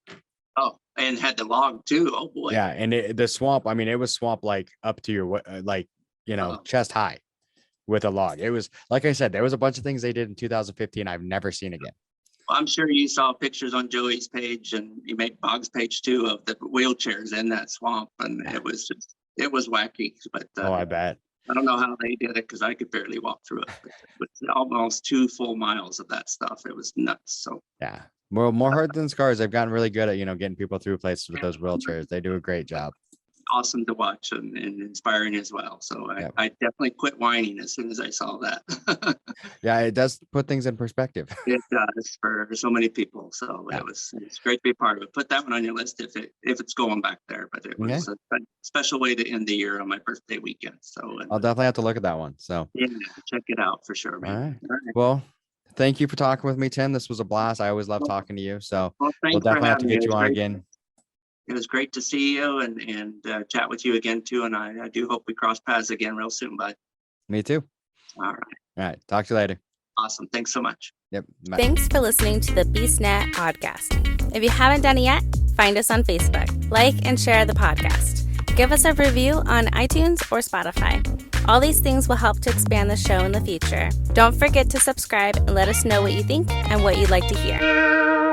Oh, and had the log too. Oh boy. Yeah, and the swamp, I mean, it was swamp like up to your chest high with a log. It was, like I said, there was a bunch of things they did in 2015 I've never seen again. Well, I'm sure you saw pictures on Joey's page and you make Bog's page too of the wheelchairs in that swamp, and it was wacky. But I bet. I don't know how they did it because I could barely walk through it. But it was almost 2 full miles of that stuff. It was nuts. So yeah. More hurt than scars. They've gotten really good at, getting people through places with those wheelchairs. They do a great job. Awesome to watch and inspiring as well. So I definitely quit whining as soon as I saw that. Yeah, it does put things in perspective. It does for so many people. So it's great to be a part of it. Put that one on your list if it's going back there. But it was a special way to end the year on my birthday weekend. So I'll definitely have to look at that one. So yeah, check it out for sure, man. All right. Well, thank you for talking with me, Tim. This was a blast. I always love talking to you. So we'll definitely have to get you on again. It was great to see you and chat with you again too. And I do hope we cross paths again real soon, bud. Me too. All right. Talk to you later. Awesome. Thanks so much. Yep. Bye. Thanks for listening to the BeastNet podcast. If you haven't done it yet, find us on Facebook, like and share the podcast. Give us a review on iTunes or Spotify. All these things will help to expand the show in the future. Don't forget to subscribe and let us know what you think and what you'd like to hear.